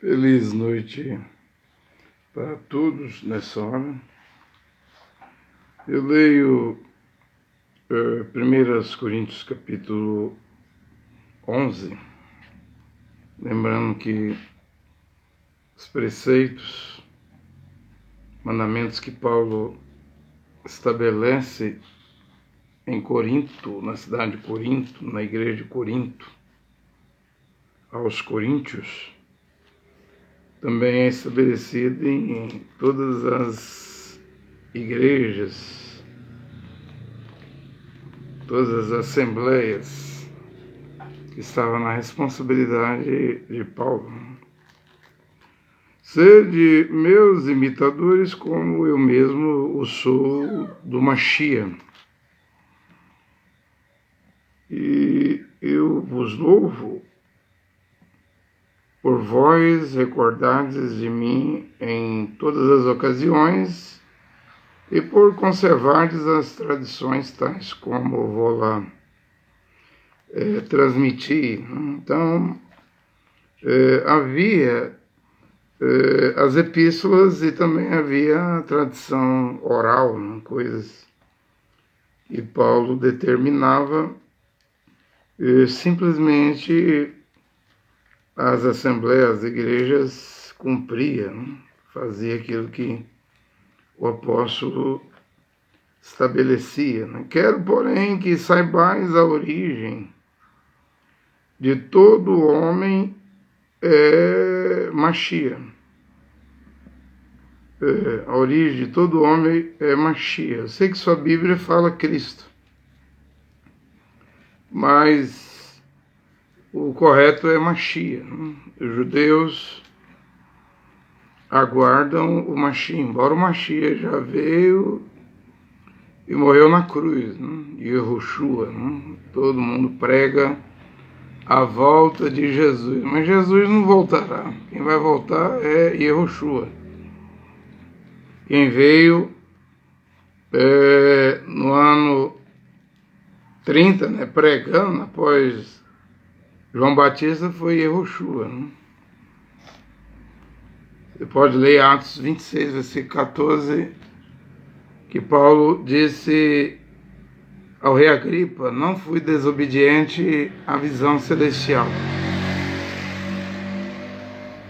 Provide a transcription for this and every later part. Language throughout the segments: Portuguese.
Feliz noite para todos nessa hora. Eu leio 1 Coríntios capítulo 11, lembrando que os preceitos, mandamentos que Paulo estabelece em Corinto, na cidade de Corinto, na igreja de Corinto, aos coríntios, também é estabelecido em todas as igrejas, todas as assembleias que estavam na responsabilidade de Paulo. Sede meus imitadores como eu mesmo o sou do Mashiach. E eu vos louvo por vós recordardes de mim em todas as ocasiões e por conservardes as tradições tais como vou lá transmitir. Então, havia as epístolas e também havia a tradição oral, coisas que Paulo determinava simplesmente as assembleias, as igrejas cumpriam, fazia aquilo que o apóstolo estabelecia. Quero, porém, que saibais a origem de todo homem é Mashiach. A origem de todo homem é Mashiach. Eu sei que sua Bíblia fala Cristo, mas o correto é Mashiach. Os judeus aguardam o Mashiach, embora o Mashiach já veio e morreu na cruz, Yehoshua. Todo mundo prega a volta de Jesus, mas Jesus não voltará. Quem vai voltar é Yehoshua. Quem veio no ano 30, pregando após João Batista, foi Yehoshua. Você pode ler Atos 26, versículo 14, que Paulo disse ao rei Agripa: não fui desobediente à visão celestial.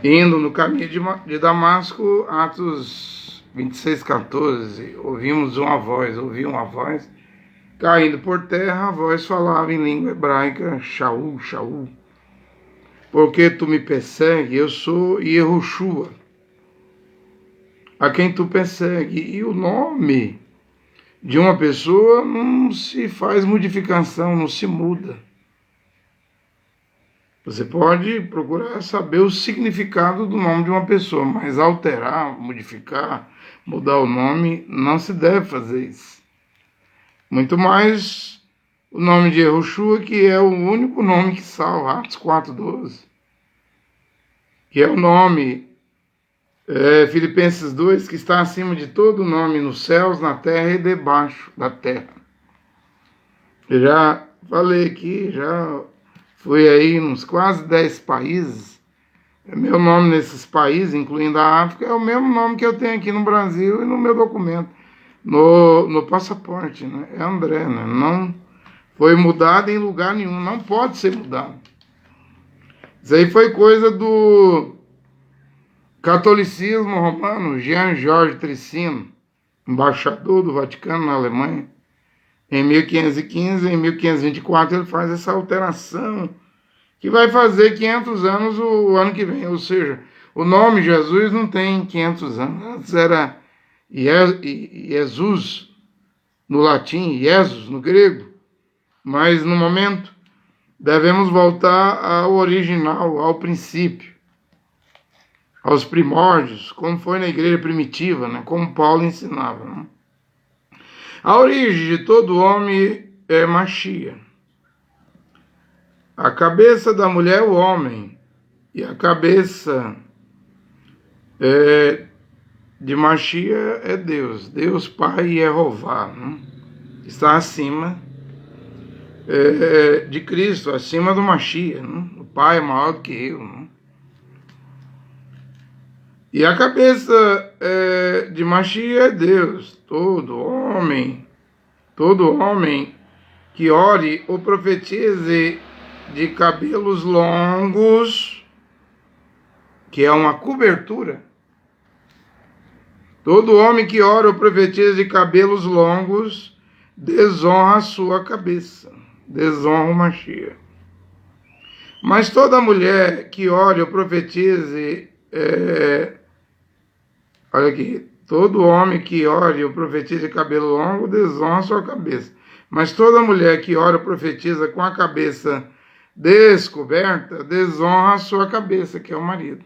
Indo no caminho de Damasco, Atos 26, 14, ouvi uma voz, caindo por terra, a voz falava em língua hebraica: Shaul, Shaul, porque tu me persegue? Eu sou Yehoshua, a quem tu persegue. E o nome de uma pessoa não se faz modificação, não se muda. Você pode procurar saber o significado do nome de uma pessoa, mas alterar, modificar, mudar o nome, não se deve fazer isso. Muito mais o nome de Yehoshua, que é o único nome que salva, Atos 4:12, que é o nome, Filipenses 2, que está acima de todo nome nos céus, na terra e debaixo da terra. Eu já falei aqui, já fui aí nos quase 10 países. Meu nome nesses países, incluindo a África, é o mesmo nome que eu tenho aqui no Brasil e no meu documento. No passaporte, é André, não foi mudado em lugar nenhum, não pode ser mudado. Isso aí foi coisa do catolicismo romano, Jean Jorge Tricino, embaixador do Vaticano na Alemanha. Em 1515, em 1524, ele faz essa alteração, que vai fazer 500 anos o ano que vem, ou seja, o nome Jesus não tem 500 anos, antes era Jesus no latim, Jesus no grego, mas no momento devemos voltar ao original, ao princípio, aos primórdios, como foi na igreja primitiva, como Paulo ensinava. A origem de todo homem é Mashiach. A cabeça da mulher é o homem, e a cabeça de Mashiach é Deus, Deus Pai Yehová, está acima de Cristo, acima do Mashiach. O Pai é maior do que eu. E a cabeça de Mashiach é Deus. Todo homem que ore ou profetize de cabelos longos, que é uma cobertura. Todo homem que ora ou profetiza de cabelos longos, desonra a sua cabeça, desonra o Mashiach. Mas toda mulher que ore ou profetize, olha aqui, todo homem que ore ou profetize de cabelo longo, desonra a sua cabeça. Mas toda mulher que ora ou profetiza com a cabeça descoberta, desonra a sua cabeça, que é o marido.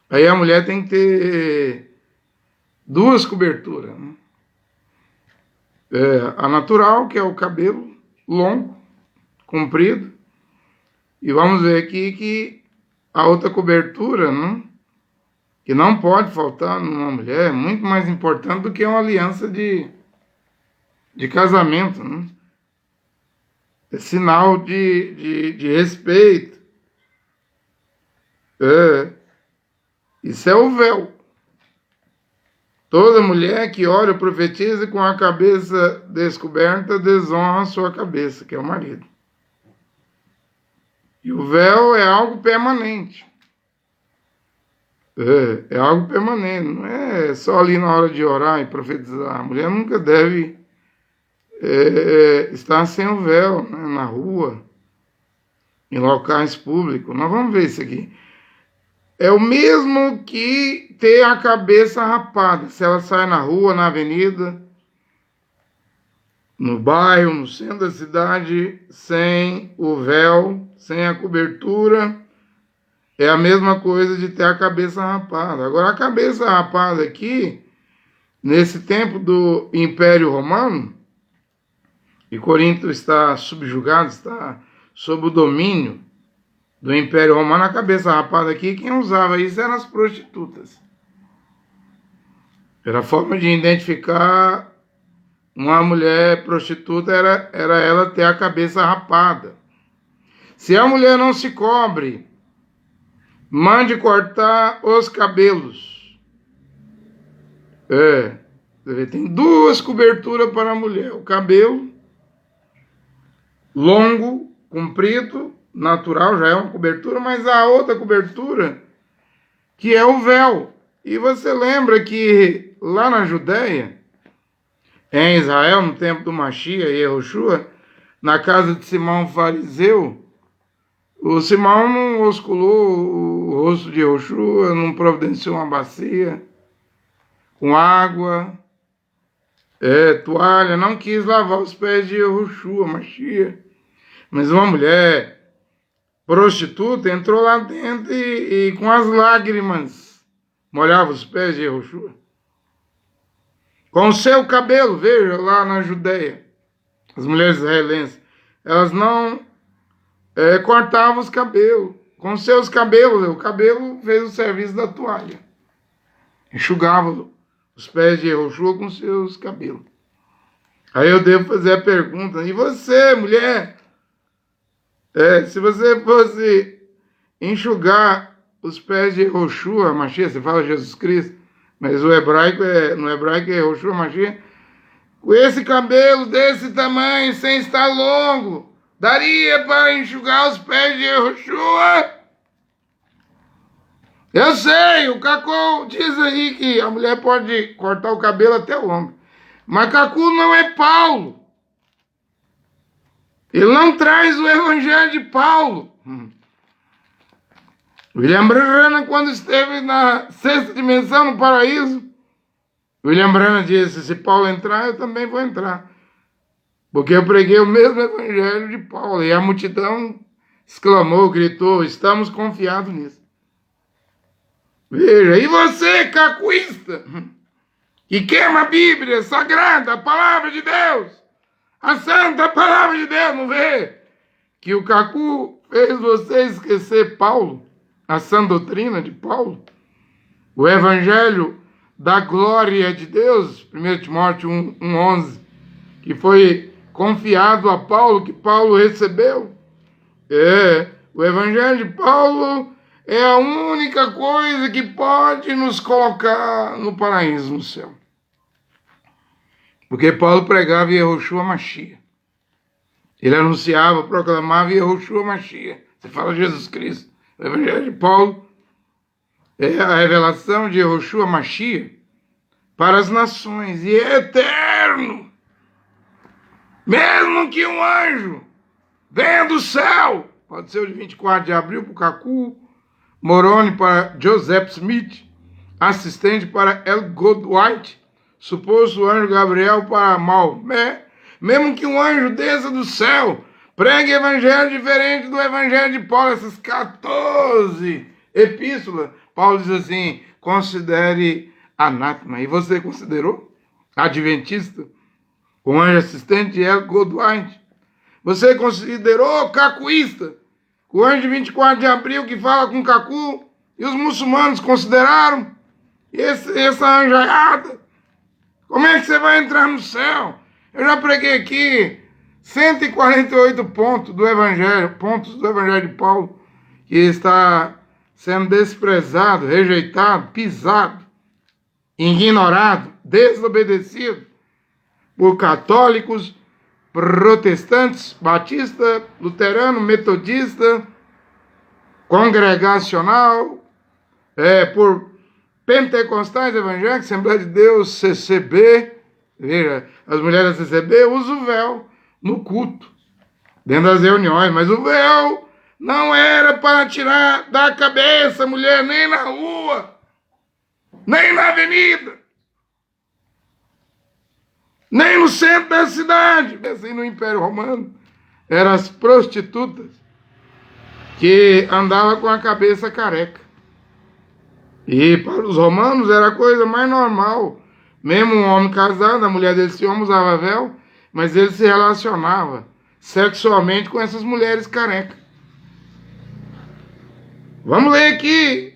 Aí a mulher tem que ter duas coberturas, né? A natural, que é o cabelo longo, comprido, e vamos ver aqui que a outra cobertura, né, que não pode faltar numa mulher, é muito mais importante do que uma aliança de casamento, né? É sinal de respeito. Isso é o véu. Toda mulher que ora ou profetiza com a cabeça descoberta desonra a sua cabeça, que é o marido. E o véu é algo permanente. É algo permanente, não é só ali na hora de orar e profetizar. A mulher nunca deve estar sem o véu, né, na rua, em locais públicos. Nós vamos ver isso aqui. É o mesmo que ter a cabeça rapada. Se ela sai na rua, na avenida, no bairro, no centro da cidade, sem o véu, sem a cobertura, é a mesma coisa de ter a cabeça rapada. Agora, a cabeça rapada aqui, nesse tempo do Império Romano, e Corinto está subjugado, está sob o domínio do Império Romano, a cabeça rapada aqui, quem usava isso eram as prostitutas. Era a forma de identificar uma mulher prostituta, era ela ter a cabeça rapada. Se a mulher não se cobre, mande cortar os cabelos. Tem duas coberturas para a mulher. O cabelo longo, comprido, natural, já é uma cobertura, mas a outra cobertura, que é o véu. E você lembra que lá na Judéia, em Israel, no tempo do Mashiach e Yehoshua, na casa de Simão fariseu, o Simão não osculou o rosto de Yehoshua, não providenciou uma bacia com água, toalha, não quis lavar os pés de Yehoshua, Mashiach. Mas uma mulher prostituta entrou lá dentro e com as lágrimas molhava os pés de Yehoshua. Com o seu cabelo, veja lá na Judéia, as mulheres israelenses, elas não cortavam os cabelos. Com seus cabelos, o cabelo fez o serviço da toalha. Enxugava os pés de Yehoshua com seus cabelos. Aí eu devo fazer a pergunta, e você, mulher? Se você fosse enxugar os pés de Yehoshua, Mashiach, você fala Jesus Cristo, mas no hebraico é Yehoshua, Mashiach, com esse cabelo desse tamanho, sem estar longo, daria para enxugar os pés de Yehoshua? Eu sei, o Cacu diz aí que a mulher pode cortar o cabelo até o ombro. Mas Cacu não é Paulo. Ele não traz o evangelho de Paulo. William Branham, quando esteve na sexta dimensão, no paraíso, William Branham disse, se Paulo entrar, eu também vou entrar. Porque eu preguei o mesmo evangelho de Paulo. E a multidão exclamou, gritou, estamos confiados nisso. Veja, e você, cacuísta, que queima a Bíblia sagrada, a palavra de Deus, a santa palavra de Deus, não vê que o Cacu fez você esquecer Paulo, a sã doutrina de Paulo, o evangelho da glória de Deus, 1 Timóteo 1:11, que foi confiado a Paulo, que Paulo recebeu. O evangelho de Paulo é a única coisa que pode nos colocar no paraíso, no céu. Porque Paulo pregava Yehoshua Mashiach. Ele anunciava, proclamava Yehoshua Mashiach. Você fala Jesus Cristo. O Evangelho de Paulo é a revelação de Yehoshua Mashiach para as nações. E é eterno. Mesmo que um anjo venha do céu, pode ser o de 24 de abril para o Cacu, Moroni para Joseph Smith, assistente para El Godwhite, suposto anjo Gabriel para Maomé, mesmo que um anjo desça do céu, pregue evangelho diferente do evangelho de Paulo, essas 14 epístolas, Paulo diz assim, considere anátema. E você considerou? Adventista? O anjo assistente de El Godwhite? Você considerou cacuísta? O anjo de 24 de abril que fala com Cacu? E os muçulmanos consideraram? E essa anjaiada? Como é que você vai entrar no céu? Eu já preguei aqui 148 pontos do Evangelho de Paulo, que está sendo desprezado, rejeitado, pisado, ignorado, desobedecido por católicos, protestantes, batista, luterano, metodista, congregacional, por pentecostais evangélicos, Assembleia de Deus, CCB. Veja, as mulheres da CCB usam o véu no culto, dentro das reuniões, mas o véu não era para tirar da cabeça a mulher, nem na rua, nem na avenida, nem no centro da cidade. Assim, no Império Romano, eram as prostitutas que andavam com a cabeça careca. E para os romanos era a coisa mais normal. Mesmo um homem casado, a mulher desse homem usava véu, mas ele se relacionava sexualmente com essas mulheres carecas. Vamos ler aqui.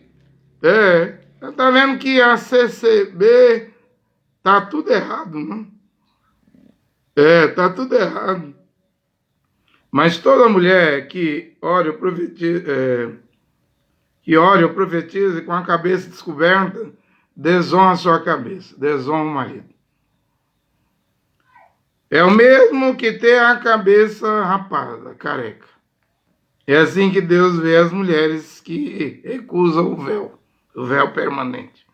Tá vendo que a CCB tá tudo errado, não? Tá tudo errado. Mas toda mulher que ora ou profetiza com a cabeça descoberta, desonra a sua cabeça, desonra o marido. É o mesmo que ter a cabeça rapada, careca. É assim que Deus vê as mulheres que recusam o véu permanente.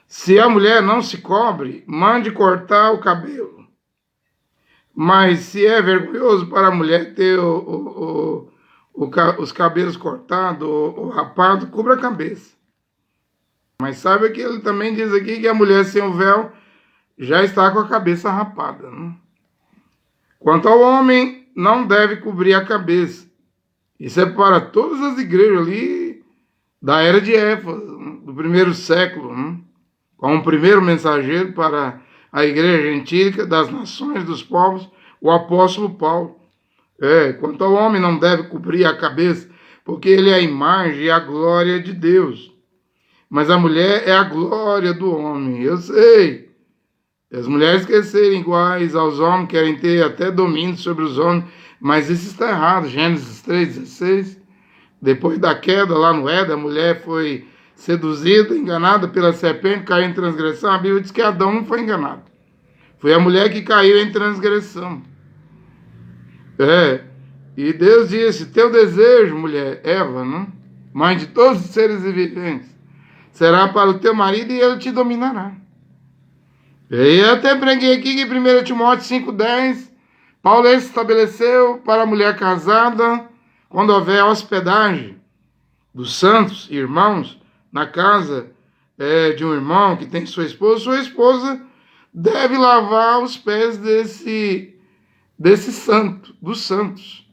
Se a mulher não se cobre, mande cortar o cabelo. Mas se é vergonhoso para a mulher ter os cabelos cortados ou rapados, cubra a cabeça. Mas sabe que ele também diz aqui que a mulher sem o véu já está com a cabeça rapada, né? Quanto ao homem, não deve cobrir a cabeça. Isso é para todas as igrejas ali da era de Éfeso, do primeiro século, né? Como primeiro mensageiro para a igreja gentílica das nações, dos povos, o apóstolo Paulo. Quanto ao homem, não deve cobrir a cabeça, porque ele é a imagem e a glória de Deus. Mas a mulher é a glória do homem. Eu sei. As mulheres querem ser iguais aos homens, querem ter até domínio sobre os homens, mas isso está errado. Gênesis 3,16. Depois da queda lá no Éden, a mulher foi seduzida, enganada pela serpente, caiu em transgressão. A Bíblia diz que Adão não foi enganado. Foi a mulher que caiu em transgressão. E Deus disse, teu desejo, mulher, Eva, né? Mãe de todos os seres viventes, será para o teu marido e ele te dominará. E eu até preguei aqui que em 1 Timóteo 5,10, Paulo estabeleceu para a mulher casada, quando houver hospedagem dos santos irmãos na casa de um irmão que tem sua esposa deve lavar os pés desse santo, dos santos.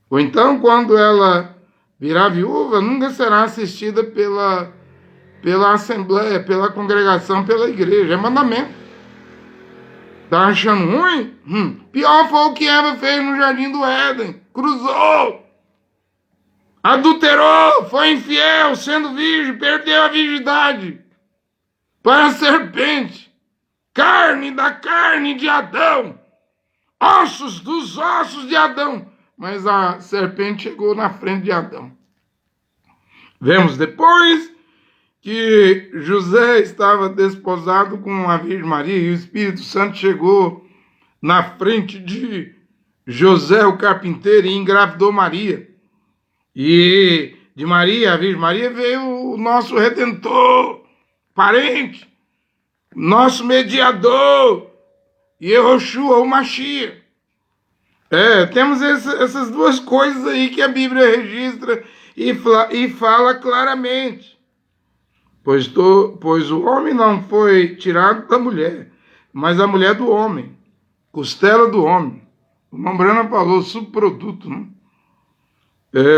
Ou então, quando ela virar viúva, nunca será assistida pela assembleia, pela congregação, pela igreja. É mandamento. Tá achando ruim? Pior foi o que Eva fez no jardim do Éden. Cruzou. Adulterou. Foi infiel, sendo virgem. Perdeu a virgindade para a serpente. Carne da carne de Adão. Ossos dos ossos de Adão. Mas a serpente chegou na frente de Adão. Vemos depois que José estava desposado com a Virgem Maria e o Espírito Santo chegou na frente de José, o carpinteiro, e engravidou Maria. E de Maria, a Virgem Maria, veio o nosso Redentor, parente, nosso mediador, Yehoshua, o Mashiach. Temos essas duas coisas aí que a Bíblia registra e fala claramente. Pois o homem não foi tirado da mulher, mas a mulher do homem, costela do homem. O Mambrana falou subproduto, né?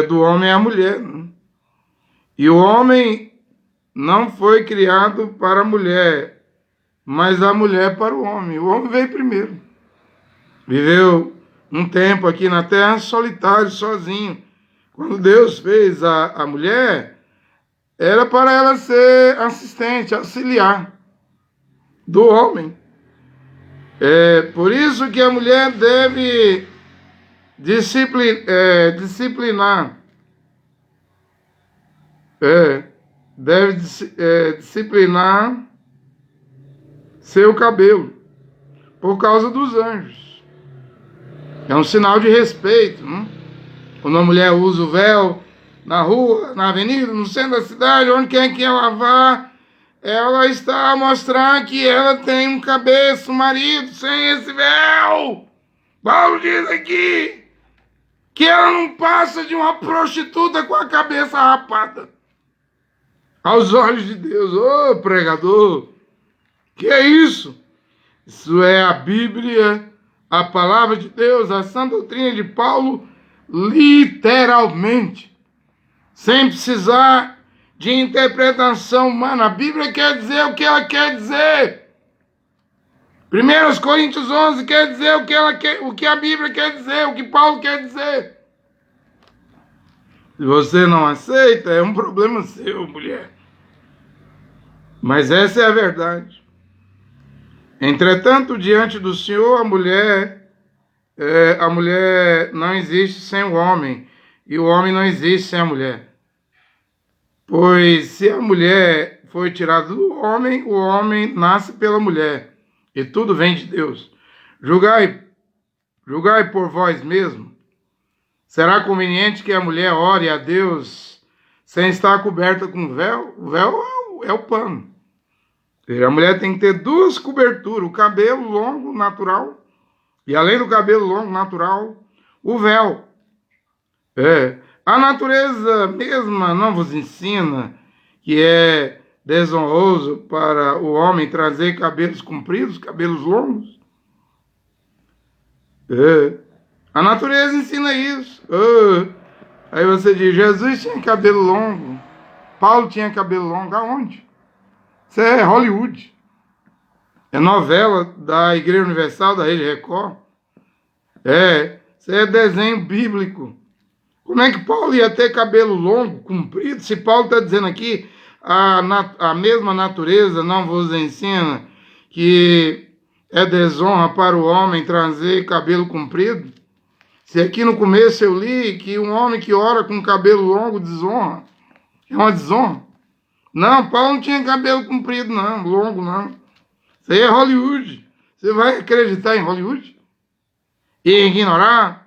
Do homem é a mulher. Né? E o homem não foi criado para a mulher, mas a mulher para o homem. O homem veio primeiro. Viveu um tempo aqui na terra solitário, sozinho. Quando Deus fez a mulher, era para ela ser assistente, auxiliar do homem. Por isso que a mulher deve disciplinar. Deve disciplinar seu cabelo por causa dos anjos. É um sinal de respeito, né? Quando a mulher usa o véu na rua, na avenida, no centro da cidade, onde quer que ela vá, ela está a mostrar que ela tem um cabeça, um marido sem esse véu. Paulo diz aqui que ela não passa de uma prostituta com a cabeça rapada. Aos olhos de Deus. Ô, pregador, que é isso? Isso é a Bíblia, a palavra de Deus, a sã doutrina de Paulo, literalmente, sem precisar de interpretação humana. A Bíblia quer dizer o que ela quer dizer. 1 Coríntios 11 quer dizer o que a Bíblia quer dizer, o que Paulo quer dizer. Se você não aceita, é um problema seu, mulher. Mas essa é a verdade. Entretanto, diante do Senhor, a mulher não existe sem o homem, e o homem não existe sem a mulher. Pois se a mulher foi tirada do homem, o homem nasce pela mulher, e tudo vem de Deus. Julgai por vós mesmos. Será conveniente que a mulher ore a Deus sem estar coberta com véu? O véu é o pano. A mulher tem que ter duas coberturas, o cabelo longo, natural, e além do cabelo longo, natural, o véu. A natureza mesma não vos ensina que é desonroso para o homem trazer cabelos compridos, cabelos longos? A natureza ensina isso. Aí você diz, Jesus tinha cabelo longo, Paulo tinha cabelo longo, aonde? Isso é Hollywood. É novela da Igreja Universal, da Rede Record. Isso é desenho bíblico. Como é que Paulo ia ter cabelo longo, comprido? Se Paulo está dizendo aqui, a mesma natureza não vos ensina que é desonra para o homem trazer cabelo comprido? Se aqui no começo eu li que um homem que ora com cabelo longo desonra, é uma desonra. Não, Paulo não tinha cabelo comprido, não, longo, não. Isso aí é Hollywood. Você vai acreditar em Hollywood? E ignorar?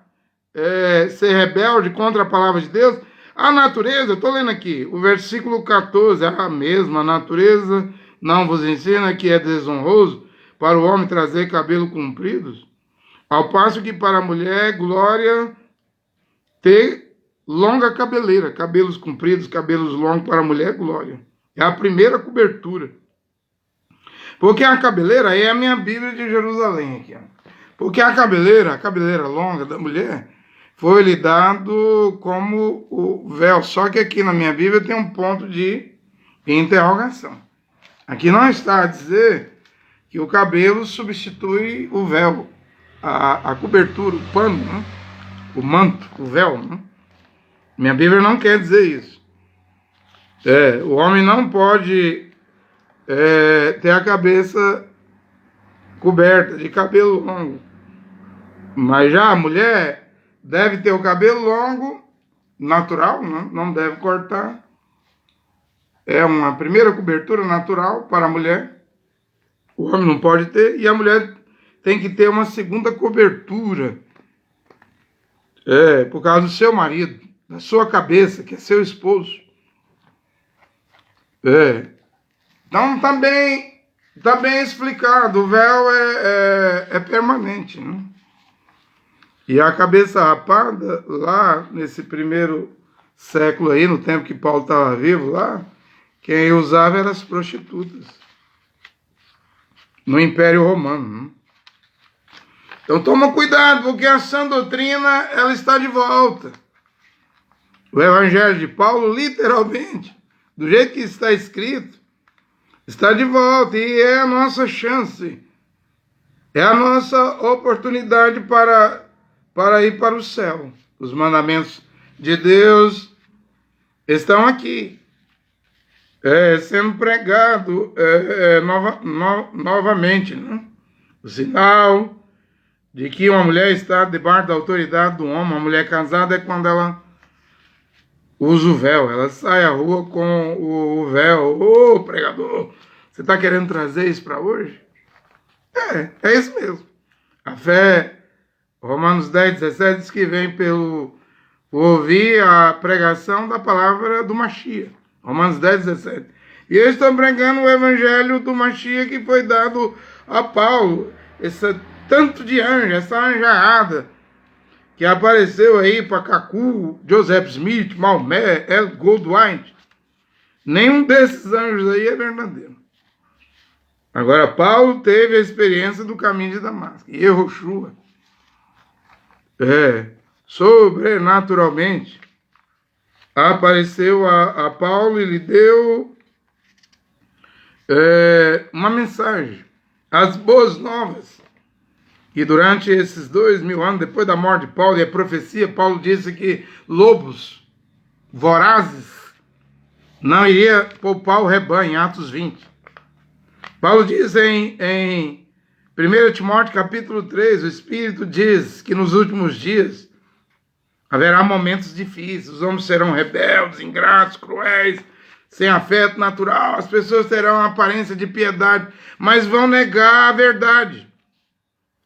Ser rebelde contra a palavra de Deus? A natureza, eu estou lendo aqui, o versículo 14, a mesma natureza não vos ensina que é desonroso para o homem trazer cabelo compridos? Ao passo que para a mulher, glória ter longa cabeleira, cabelos compridos, cabelos longos, para a mulher, glória. É a primeira cobertura. Porque a cabeleira é a minha Bíblia de Jerusalém aqui. Porque a cabeleira longa da mulher foi lhe dado como o véu. Só que aqui na minha Bíblia tem um ponto de interrogação. Aqui não está a dizer que o cabelo substitui o véu, a cobertura, o pano, né? O manto, o véu. Né? Minha Bíblia não quer dizer isso. O homem não pode ter a cabeça coberta de cabelo longo. Mas já a mulher deve ter o cabelo longo, natural, não deve cortar, é uma primeira cobertura natural para a mulher. O homem não pode ter, e a mulher tem que ter uma segunda cobertura. Por causa do seu marido, da sua cabeça, que é seu esposo. Então, tá bem explicado. O véu é permanente, né? E a cabeça rapada, lá nesse primeiro século aí, no tempo que Paulo estava vivo lá, quem usava eram as prostitutas. No Império Romano, né? Então toma cuidado, porque a sã doutrina, ela está de volta. O Evangelho de Paulo, literalmente, do jeito que está escrito, está de volta, e é a nossa chance, é a nossa oportunidade para ir para o céu. Os mandamentos de Deus estão aqui, sendo pregado novamente, né? O sinal de que uma mulher está debaixo da autoridade do homem. Uma mulher casada é quando ela usa o véu, ela sai à rua com o véu. Ô, pregador, você está querendo trazer isso para hoje? É isso mesmo. A fé, Romanos 10:17, diz que vem por ouvir a pregação da palavra do Mashiach. Romanos 10:17. E eu estou pregando o evangelho do Mashiach que foi dado a Paulo. Esse tanto de anjo, essa anjarada que apareceu aí para Kaku, Joseph Smith, Maomé, El Goldwyn. Nenhum desses anjos aí é verdadeiro. Agora, Paulo teve a experiência do caminho de Damasco. E Yehoshua, sobrenaturalmente, apareceu a Paulo e lhe deu uma mensagem, as boas novas. E durante esses 2000 anos, depois da morte de Paulo e a profecia, Paulo disse que lobos vorazes não iria poupar o rebanho, em Atos 20. Paulo diz em 1 Timóteo capítulo 3, o Espírito diz que nos últimos dias haverá momentos difíceis, os homens serão rebeldes, ingratos, cruéis, sem afeto natural, as pessoas terão a aparência de piedade, mas vão negar a verdade.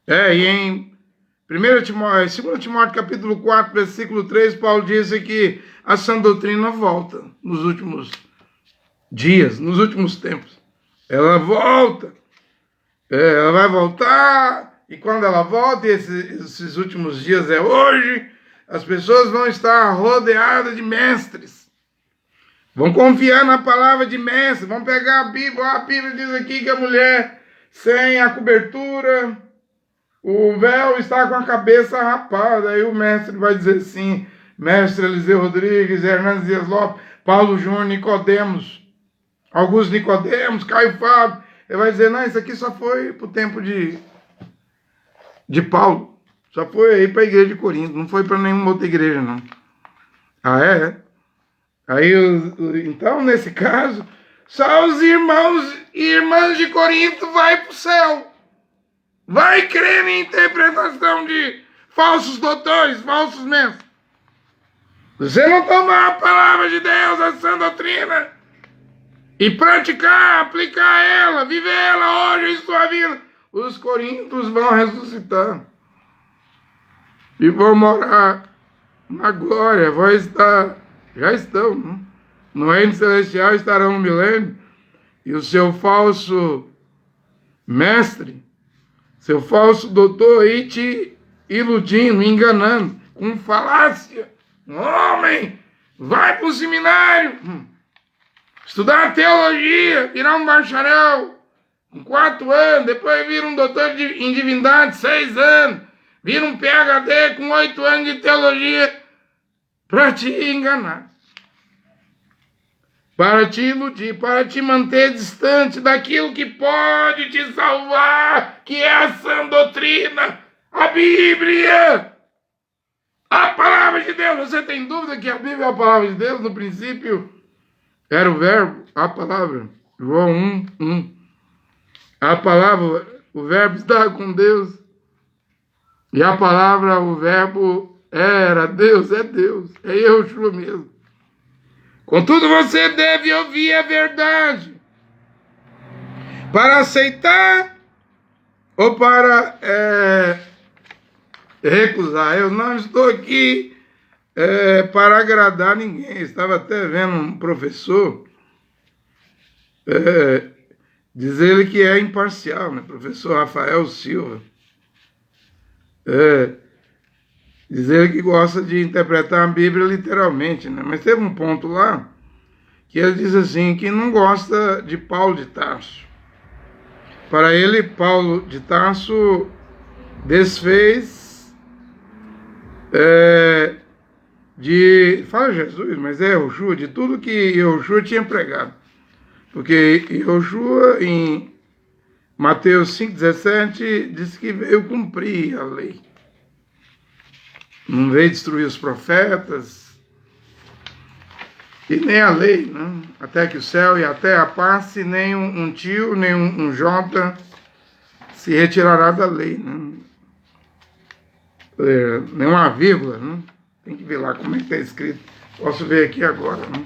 E em 2 Timóteo capítulo 4, versículo 3, Paulo diz que a sã doutrina volta nos últimos dias, nos últimos tempos. Ela volta, ela vai voltar, e quando ela volta, e esses últimos dias é hoje, as pessoas vão estar rodeadas de mestres, vão confiar na palavra de mestre, vão pegar a Bíblia diz aqui que a mulher sem a cobertura, o véu está com a cabeça rapada. Aí o mestre vai dizer assim, mestre Eliseu Rodrigues, Hernandes Dias Lopes, Paulo Júnior, Nicodemos, Augusto Nicodemos, Caio Fábio. Ele vai dizer, não, isso aqui só foi para o tempo de Paulo. Só foi aí para a igreja de Corinto, não foi para nenhuma outra igreja, não. Aí, então, nesse caso, só os irmãos e irmãs de Corinto vai para o céu. Vai crer em interpretação de falsos doutores, falsos mestres. Você não tomar a palavra de Deus, a sã doutrina, e praticar, aplicar ela, viver ela hoje em sua vida, os coríntios vão ressuscitar. E vão morar na glória, já estão, né? No reino celestial estarão no milênio, e o seu falso mestre, seu falso doutor aí te iludindo, enganando, com falácia. Um homem vai para o seminário, estudar teologia, virar um bacharel, com 4 anos, depois vira um doutor em divindade, 6 anos, vira um PhD com 8 anos de teologia, para te enganar, para te iludir, para te manter distante daquilo que pode te salvar, que é a sã doutrina, a Bíblia, a palavra de Deus. Você tem dúvida que a Bíblia é a palavra de Deus? No princípio era o verbo, a palavra, João 1:1. A palavra, o verbo está com Deus, e a palavra, o verbo era Deus, é Yehoshua mesmo. Contudo, você deve ouvir a verdade para aceitar ou para recusar. Eu não estou aqui para agradar ninguém. Estava até vendo um professor dizer ele que é imparcial, né? Professor Rafael Silva. Dizer ele que gosta de interpretar a Bíblia literalmente, né? Mas teve um ponto lá que ele diz assim, que não gosta de Paulo de Tarso. Para ele, Paulo de Tarso desfez fala Jesus, mas é Yoshua, de tudo que Yoshua tinha pregado. Porque Yoshua, em Mateus 5,17, diz que veio cumprir a lei. Não veio destruir os profetas, e nem a lei, né? Até que o céu e a terra passe, nem um tio, nem um jota se retirará da lei, né? Nem uma vírgula, né? Tem que ver lá como é que está escrito. Posso ver aqui agora, né?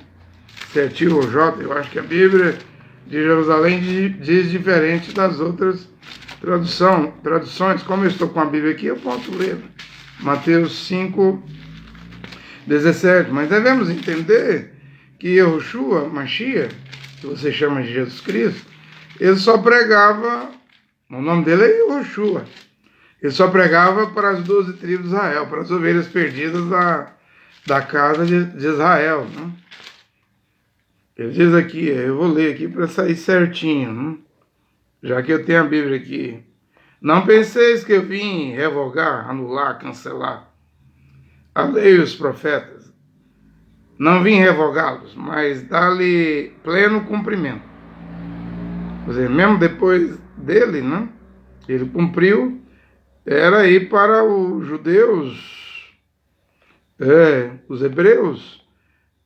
Se é tio ou jota, eu acho que a Bíblia de Jerusalém diz diferente das outras traduções. Como eu estou com a Bíblia aqui, eu posso ler Mateus 5,17. Mas devemos entender que Yoshua, Mashiach, que você chama de Jesus Cristo, ele só pregava, o nome dele é Yoshua, ele só pregava para as 12 tribos de Israel, para as ovelhas perdidas da casa de Israel, né? Ele diz aqui, eu vou ler aqui para sair certinho, né? Já que eu tenho a Bíblia aqui. Não penseis que eu vim revogar, anular, cancelar a lei e os profetas. Não vim revogá-los, mas dar-lhe pleno cumprimento. Quer dizer, mesmo depois dele, né? Ele cumpriu, era ir para os judeus, os hebreus,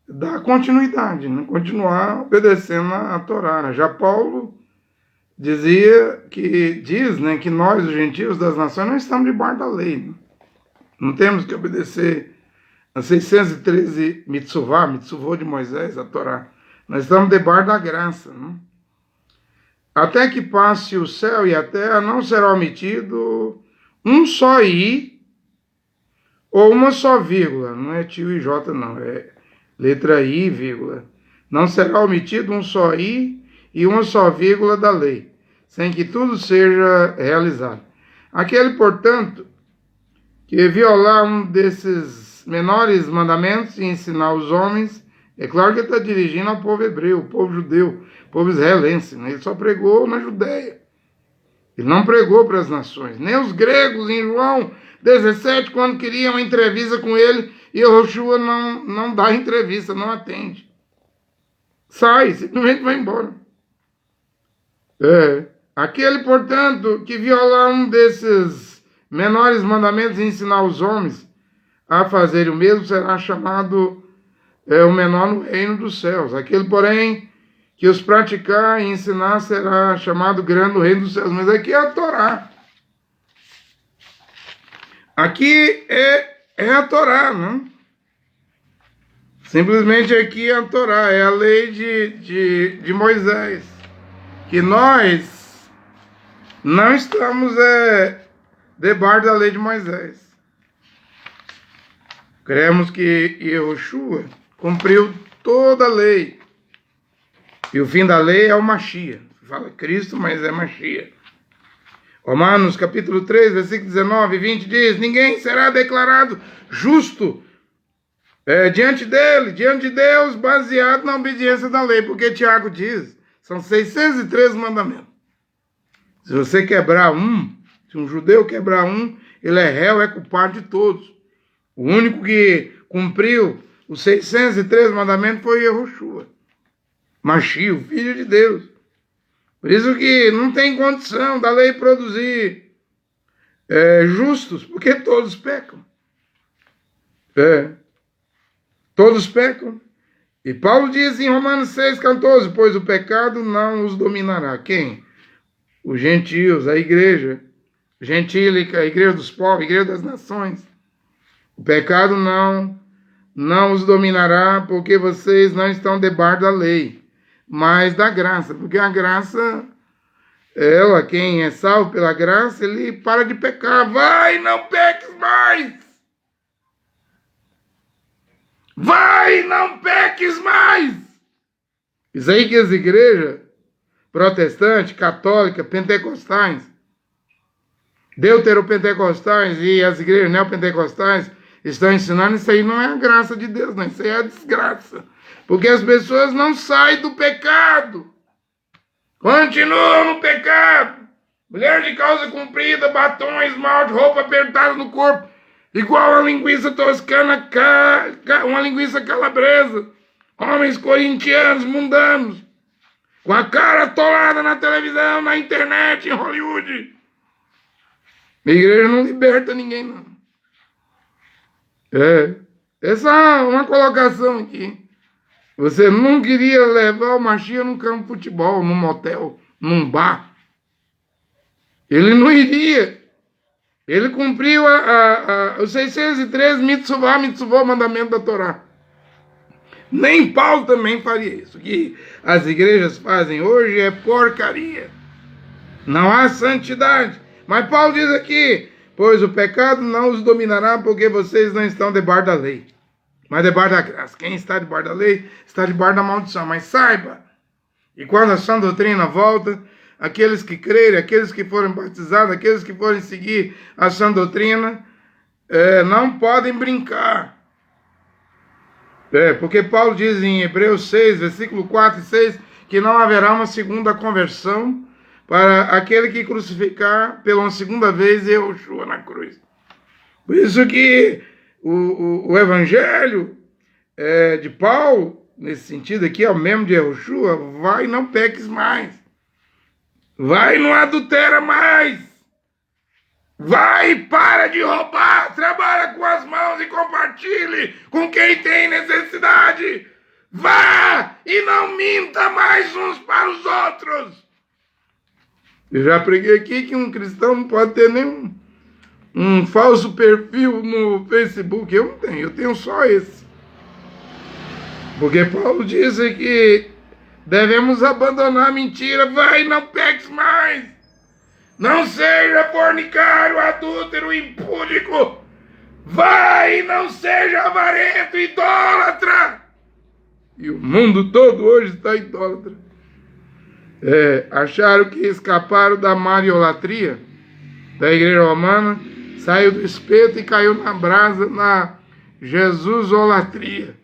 dar continuidade, né? Continuar obedecendo a Torá. Já Paulo diz, né, que nós, os gentios das nações, não estamos debaixo da lei, né? Não temos que obedecer a 613 mitzvot de Moisés, a Torá. Nós estamos debaixo da graça, né? Até que passe o céu e a terra, não será omitido um só i ou uma só vírgula. Não é tio e j, não. É letra i, vírgula. Não será omitido um só i e uma só vírgula da lei, sem que tudo seja realizado. Aquele, portanto, que violar um desses menores mandamentos e ensinar os homens, é claro que ele está dirigindo ao povo hebreu, o povo judeu, o povo israelense, né? Ele só pregou na Judéia. Ele não pregou para as nações. Nem os gregos, em João 17, quando queriam uma entrevista com ele, e Yoshua não dá entrevista, não atende. Sai, simplesmente vai embora. Aquele, portanto, que violar um desses menores mandamentos e ensinar os homens a fazer o mesmo, será chamado o menor no reino dos céus. Aquele, porém, que os praticar e ensinar, será chamado grande no reino dos céus. Mas aqui é a Torá. Aqui é a Torá, né? Simplesmente aqui é a Torá, é a lei de Moisés. Que nós não estamos debaixo da lei de Moisés. Cremos que Yoshua cumpriu toda a lei. E o fim da lei é o Mashiach. Fala Cristo, mas é Mashiach. Romanos capítulo 3, versículo 19 e 20 diz: ninguém será declarado justo diante dele, diante de Deus, baseado na obediência da lei. Porque Tiago diz, são 613 mandamentos. Se você quebrar se um judeu quebrar ele é réu, é culpado de todos. O único que cumpriu os 613 mandamentos foi Yoshua, Mashiach, o Filho de Deus. Por isso que não tem condição da lei produzir justos, porque todos pecam. Todos pecam. E Paulo diz em Romanos 6,14, pois o pecado não os dominará. Quem? Os gentios, a igreja gentílica, a igreja dos povos, a igreja das nações. O pecado não os dominará, porque vocês não estão debaixo da lei, mas da graça. Porque a graça, ela, quem é salvo pela graça, ele para de pecar. Vai, não peques mais! Vai, não peques mais! Isso aí que as igrejas protestantes, católicas, pentecostais, deuteropentecostais e as igrejas neopentecostais estão ensinando, isso aí não é a graça de Deus, não, isso aí é a desgraça. Porque as pessoas não saem do pecado. Continuam no pecado. Mulher de calça comprida, batom, esmalte, roupa apertada no corpo, igual a linguiça toscana, uma linguiça calabresa. Homens corintianos, mundanos, com a cara atolada na televisão, na internet, em Hollywood. A igreja não liberta ninguém, não. Essa é uma colocação aqui. Você não queria levar o Machia num campo de futebol, num motel, num bar. Ele não iria. Ele cumpriu os 613 mitzvot, mandamento da Torá. Nem Paulo também faria isso. O que as igrejas fazem hoje é porcaria. Não há santidade. Mas Paulo diz aqui, pois o pecado não os dominará, porque vocês não estão debaixo da lei, mas debaixo da graça. Quem está debaixo da lei, está debaixo da maldição. Mas saiba, e quando a sã doutrina volta, aqueles que crerem, aqueles que forem batizados, aqueles que forem seguir a sã doutrina, não podem brincar. Porque Paulo diz em Hebreus 6, versículo 4 e 6, que não haverá uma segunda conversão para aquele que crucificar pela uma segunda vez Yahushua na cruz. Por isso que o evangelho de Paulo, nesse sentido aqui, é o mesmo de Yahushua: vai, não peques mais. Vai, não adultera mais. Vai, para de roubar, trabalha com as mãos e compartilhe com quem tem necessidade. Vá e não minta mais uns para os outros. Eu já preguei aqui que um cristão não pode ter nenhum um falso perfil no Facebook. Eu não tenho, eu tenho só esse. Porque Paulo disse que devemos abandonar a mentira. Vai, não peques mais. Não seja fornicário, adúltero, impúdico. Vai, não seja avarento, idólatra. E o mundo todo hoje está idólatra. Acharam que escaparam da mariolatria da igreja romana, saiu do espeto e caiu na brasa, na Jesusolatria.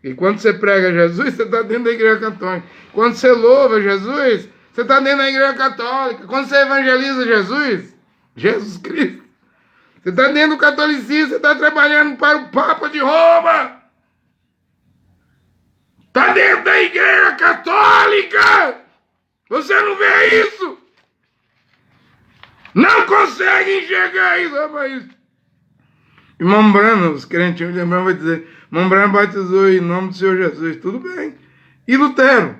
E quando você prega Jesus, você está dentro da igreja católica. Quando você louva Jesus, você está dentro da igreja católica. Quando você evangeliza Jesus Cristo, você está dentro do catolicismo, você está trabalhando para o Papa de Roma. Está dentro da igreja católica. Você não vê isso? Não consegue enxergar isso, rapaz. Irmão Brano, os crentes, o irmão vai dizer, irmão Brano batizou em nome do Senhor Jesus. Tudo bem. E Lutero,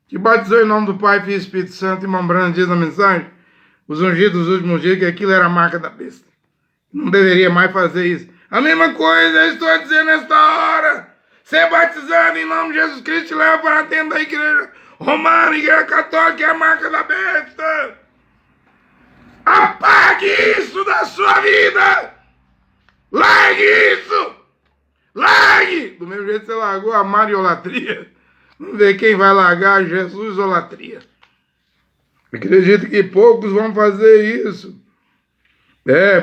que batizou em nome do Pai, Filho e Espírito Santo, irmão Brano diz na mensagem, os ungidos dos últimos dias, que aquilo era a marca da besta. Não deveria mais fazer isso. A mesma coisa eu estou dizendo nesta hora. Ser batizado em nome de Jesus Cristo te leva para dentro da igreja romana, igreja católica, é a marca da besta. Apague isso da sua vida. Largue isso. Largue. Do mesmo jeito que você largou a mariolatria, vamos ver quem vai largar a Jesusolatria. Acredito que poucos vão fazer isso.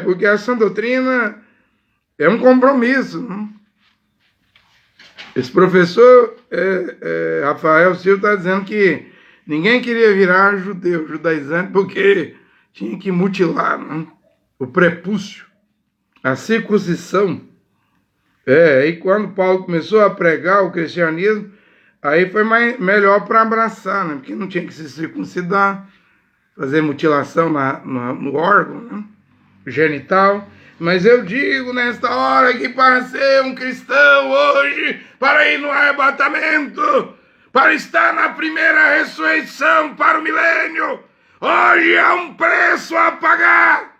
Porque a sã doutrina é um compromisso, não? Esse professor Rafael Silva está dizendo que ninguém queria virar judeu, judaizante, porque tinha que mutilar, né? O prepúcio, a circuncisão. E quando Paulo começou a pregar o cristianismo, aí foi melhor para abraçar, né? Porque não tinha que se circuncidar, fazer mutilação no órgão, né? Genital. Mas eu digo nesta hora que para ser um cristão hoje, para ir no arrebatamento, para estar na primeira ressurreição para o milênio, hoje há um preço a pagar.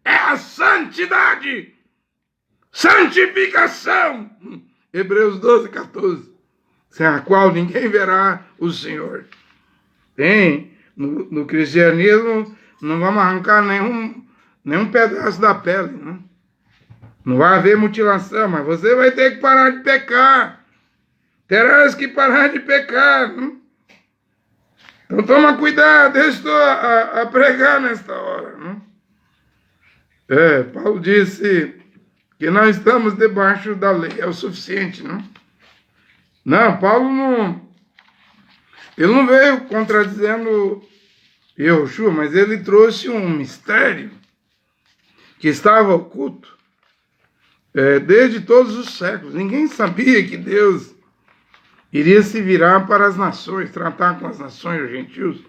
É a santidade. santificação. Hebreus 12, 14. Sem a qual ninguém verá o Senhor. Tem, no cristianismo, não vamos arrancar nenhum pedaço da pele, né? Não vai haver mutilação, mas você vai ter que parar de pecar. Terás que parar de pecar. Né? Então toma cuidado, eu estou a pregar nesta hora. Né? Paulo disse que nós estamos debaixo da lei, é o suficiente, não? Não, Paulo ele não veio contradizendo Yahushua, mas ele trouxe um mistério que estava oculto desde todos os séculos. Ninguém sabia que Deus iria se virar para as nações, tratar com as nações, os gentios.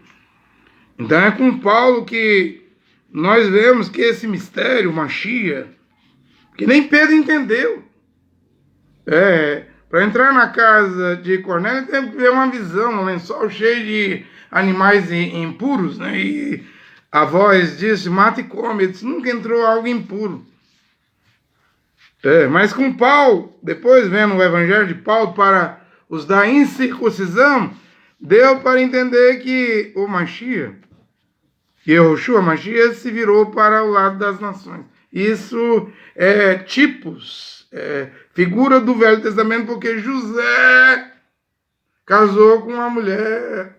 Então é com Paulo que nós vemos que esse mistério, o Mashiach, que nem Pedro entendeu. Para entrar na casa de Cornélio, teve que ver uma visão, um lençol cheio de animais impuros, né? E a voz disse, mata e come. Ele disse, nunca entrou algo impuro. Mas com Paulo, depois vendo o evangelho de Paulo para os da incircuncisão, deu para entender que o Mashiach, que Yahushua Mashiach, se virou para o lado das nações. Isso é tipos, figura do Velho Testamento, porque José casou com uma mulher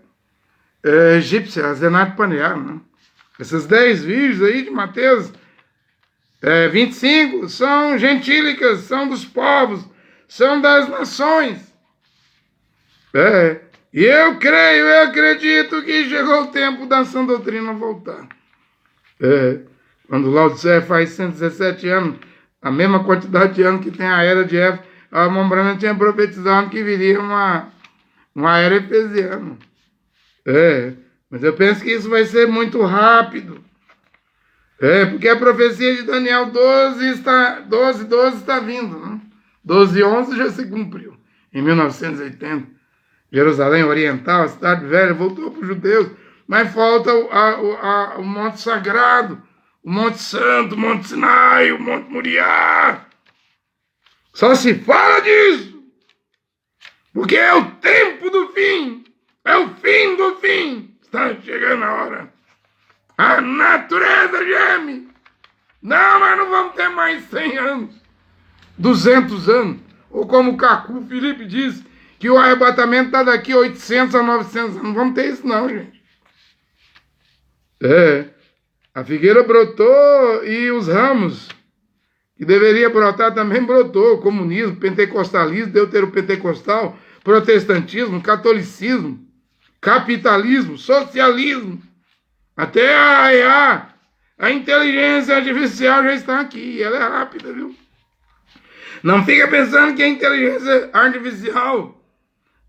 egípcia, a Zenat Paneah, né? Essas 10 virgens aí de Mateus 25 são gentílicas, são dos povos, são das nações. E eu creio, eu acredito que chegou o tempo da sã doutrina voltar. Quando Laodicea faz 117 anos, a mesma quantidade de anos que tem a era de Éfeso, a Mombrana tinha profetizado que viria uma era efesiana. Mas eu penso que isso vai ser muito rápido. Porque a profecia de Daniel 12 está vindo. Né? 12:11 já se cumpriu, em 1980. Jerusalém Oriental, a cidade velha, voltou para os judeus, mas falta o Monte Sagrado, o Monte Santo, o Monte Sinai, o Monte Moriá. Só se fala disso, porque é o tempo do fim, é o fim do fim. Está chegando a hora. A natureza geme. Não, mas não vamos ter mais 100 anos, 200 anos. Ou como o Cacu Felipe disse, que o arrebatamento está daqui 800 a 900 anos. Não vamos ter isso não, gente. A figueira brotou e os ramos que deveria brotar também brotou. Comunismo, pentecostalismo, deuteropentecostal, protestantismo, catolicismo, capitalismo, socialismo. Até a IA, a inteligência artificial já está aqui. Ela é rápida, viu? Não fica pensando que a inteligência artificial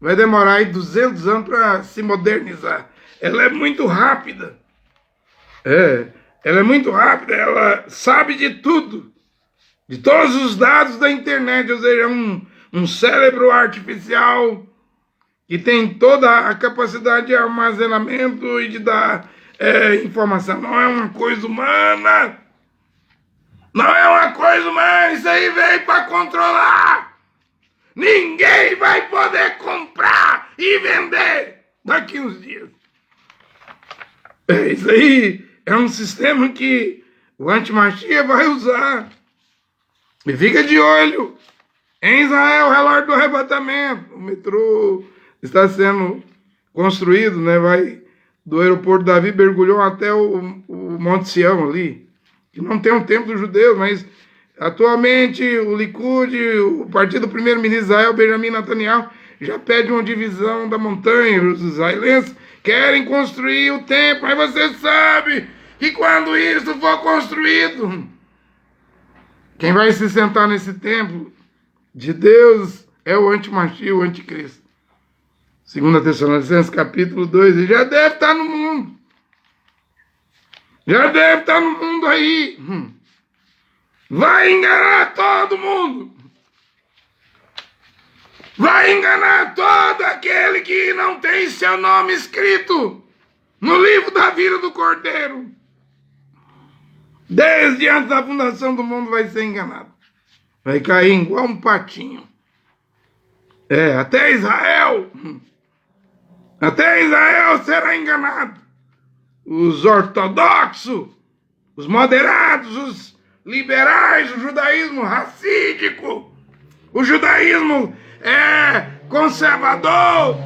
vai demorar aí 200 anos para se modernizar. Ela é muito rápida. Ela é muito rápida. Ela sabe de tudo. De todos os dados da internet. Ou seja, um cérebro artificial que tem toda a capacidade de armazenamento e de dar informação. Não é uma coisa humana. Não é uma coisa humana. Isso aí veio para controlar. Ninguém vai poder comprar e vender daqui uns dias. Isso aí é um sistema que o antimachia vai usar. E fica de olho. Em Israel, o relógio do arrebatamento. O metrô está sendo construído, né? Vai do aeroporto Davi Bergulhão até o Monte Sião ali. Que não tem um templo dos judeus, mas atualmente o Likud, o partido do primeiro-ministro Israel, Benjamin Netanyahu, já pede uma divisão da montanha. Os israelenses querem construir o templo, mas você sabe que quando isso for construído, quem vai se sentar nesse templo de Deus é o antimachia, o anticristo. 2 Tessalonicenses capítulo 2, ele já deve estar no mundo. Já deve estar no mundo aí. Vai enganar todo mundo. Vai enganar todo aquele que não tem seu nome escrito no livro da vida do Cordeiro. Desde antes da fundação do mundo vai ser enganado. Vai cair igual um patinho. Até Israel será enganado. Os ortodoxos, os moderados, os liberais, o judaísmo racídico, o judaísmo conservador.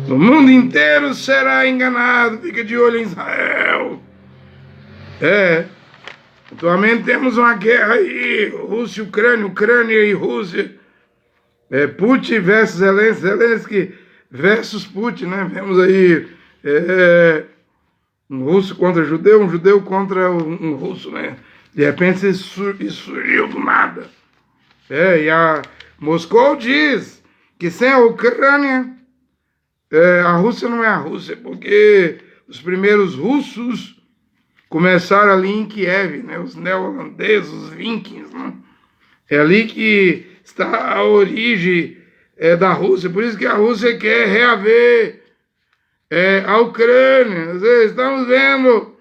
O mundo inteiro será enganado. Fica de olho em Israel. Atualmente temos uma guerra aí, Rússia e Ucrânia, Ucrânia e Rússia. Putin versus Zelensky, Zelensky versus Putin, né? Vemos aí um russo contra judeu, um judeu contra um russo, né? De repente isso surgiu do nada. E a Moscou diz que sem a Ucrânia, a Rússia não é a Rússia, porque os primeiros russos começaram ali em Kiev, né? Os neerlandeses, os vikings, né? É ali que está a origem da Rússia. Por isso que a Rússia quer reaver a Ucrânia. Estamos vendo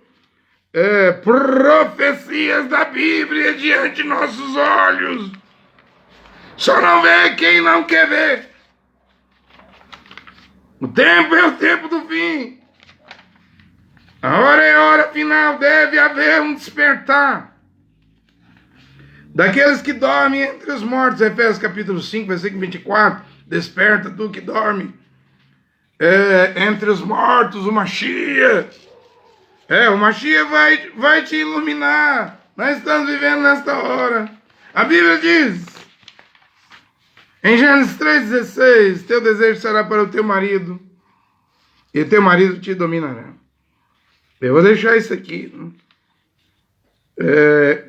profecias da Bíblia diante de nossos olhos. Só não vê quem não quer ver. O tempo é o tempo do fim. A hora é a hora final. Deve haver um despertar daqueles que dormem entre os mortos. Efésios capítulo 5, versículo 24. Desperta tu que dorme entre os mortos, o Mashiach. O Mashiach vai te iluminar. Nós estamos vivendo nesta hora. A Bíblia diz em Gênesis 3,16, teu desejo será para o teu marido, e teu marido te dominará. Eu vou deixar isso aqui.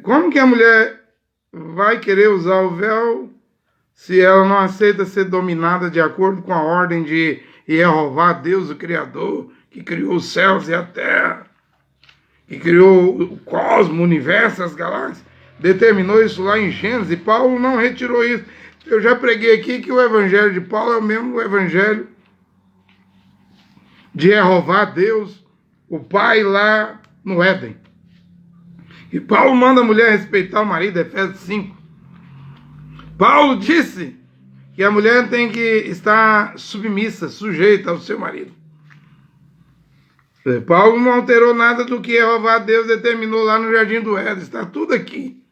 Como que a mulher vai querer usar o véu se ela não aceita ser dominada de acordo com a ordem de Jeová, Deus, o Criador, que criou os céus e a terra, que criou o cosmos, o universo, as galáxias, determinou isso lá em Gênesis, e Paulo não retirou isso. Eu já preguei aqui que o evangelho de Paulo é o mesmo evangelho de Jeová, Deus, o Pai lá no Éden. E Paulo manda a mulher respeitar o marido, Efésios 5. Paulo disse que a mulher tem que estar submissa, sujeita ao seu marido. Paulo não alterou nada do que Jeová, Deus, determinou lá no Jardim do Éden. Está tudo aqui.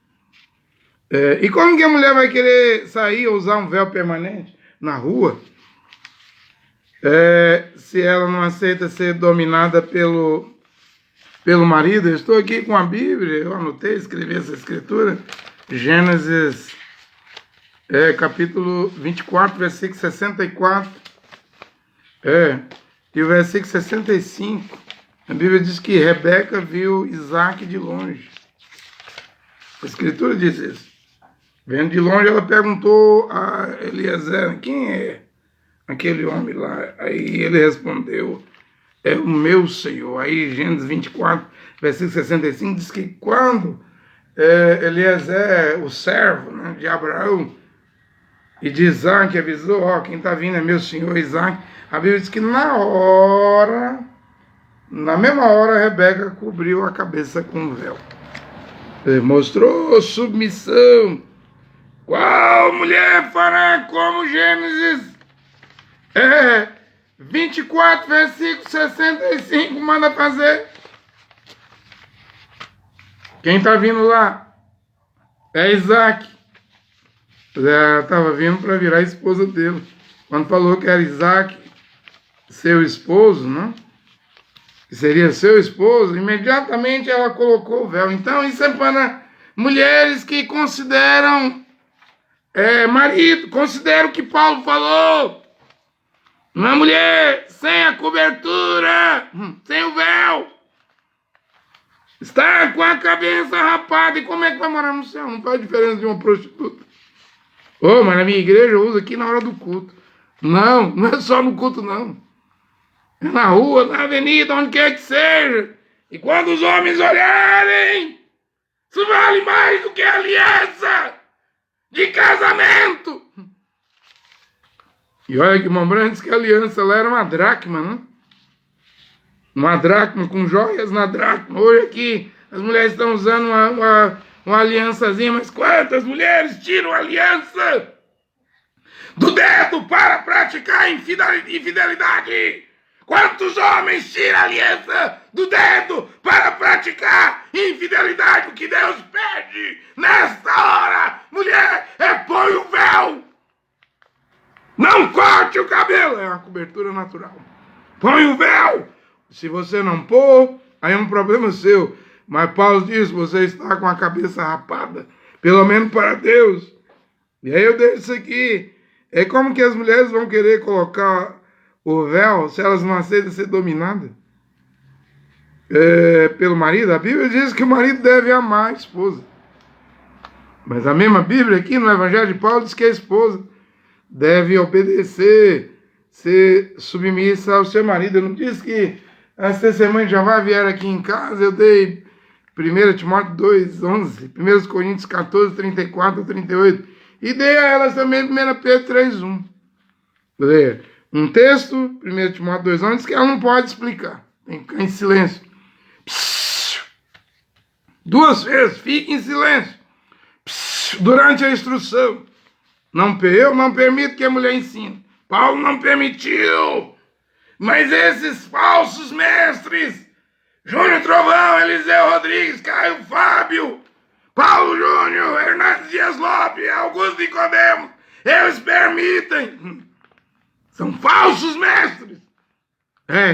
E como que a mulher vai querer sair ou usar um véu permanente na rua se ela não aceita ser dominada pelo marido? Eu estou aqui com a Bíblia, eu anotei, escrevi essa escritura, Gênesis capítulo 24, versículo 64, e o versículo 65, a Bíblia diz que Rebeca viu Isaac de longe. A escritura diz isso. Vendo de longe, ela perguntou a Eliezer, quem é aquele homem lá? Aí ele respondeu, é o meu Senhor. Aí Gênesis 24, versículo 65, diz que quando Eliezer, o servo, né, de Abraão e de Isaac, avisou, quem está vindo é meu Senhor Isaac, a Bíblia diz que na mesma hora, Rebeca cobriu a cabeça com um véu. Mostrou submissão. Qual mulher fará como Gênesis 24, versículo 65 manda fazer? Quem está vindo lá é Isaac. Ela estava vindo para virar a esposa dele. Quando falou que era Isaac, seu esposo, né? Que seria seu esposo, imediatamente ela colocou o véu. Então isso é para mulheres que consideram marido, considera o que Paulo falou. Uma mulher sem a cobertura, sem o véu, está com a cabeça rapada. E como é que vai morar no céu? Não faz diferença de uma prostituta. Mas na minha igreja eu uso aqui na hora do culto. Não é só no culto, não. É na rua, na avenida, onde quer que seja. E quando os homens olharem, isso vale mais do que a aliança de casamento. E olha que Mambrã disse que a aliança lá era uma dracma, né? Uma dracma com joias na dracma. Hoje aqui as mulheres estão usando uma aliançazinha, mas quantas mulheres tiram aliança do dedo para praticar infidelidade? Quantos homens tiram aliança do dedo para praticar infidelidade? O que Deus pede nesta hora, mulher, é põe o véu. Não corte o cabelo, é uma cobertura natural. Põe o véu. Se você não pôr, aí é um problema seu. Mas Paulo diz, você está com a cabeça rapada, pelo menos para Deus. E aí eu deixo isso aqui. É como que as mulheres vão querer colocar o véu se elas não aceitam ser dominadas pelo marido? A Bíblia diz que o marido deve amar a esposa. Mas a mesma Bíblia aqui no Evangelho de Paulo diz que a esposa deve obedecer, ser submissa ao seu marido. Eu não disse que as testemunhas de Jeová vieram aqui em casa, eu dei 1 Timóteo 2, 11, 1 Coríntios 14, 34 a 38, e dei a elas também 1 Pedro 3, 1. Um texto, 1 Timóteo 2, 11, diz que ela não pode explicar, tem que ficar em silêncio. Psss. 2 vezes, fique em silêncio. Psss. Durante a instrução. Eu não permito que a mulher ensine. Paulo não permitiu. Mas esses falsos mestres, Júnior Trovão, Eliseu Rodrigues, Caio Fábio, Paulo Júnior, Hernandes Dias Lopes, Augusto Nicodemo, eles permitem. São falsos mestres.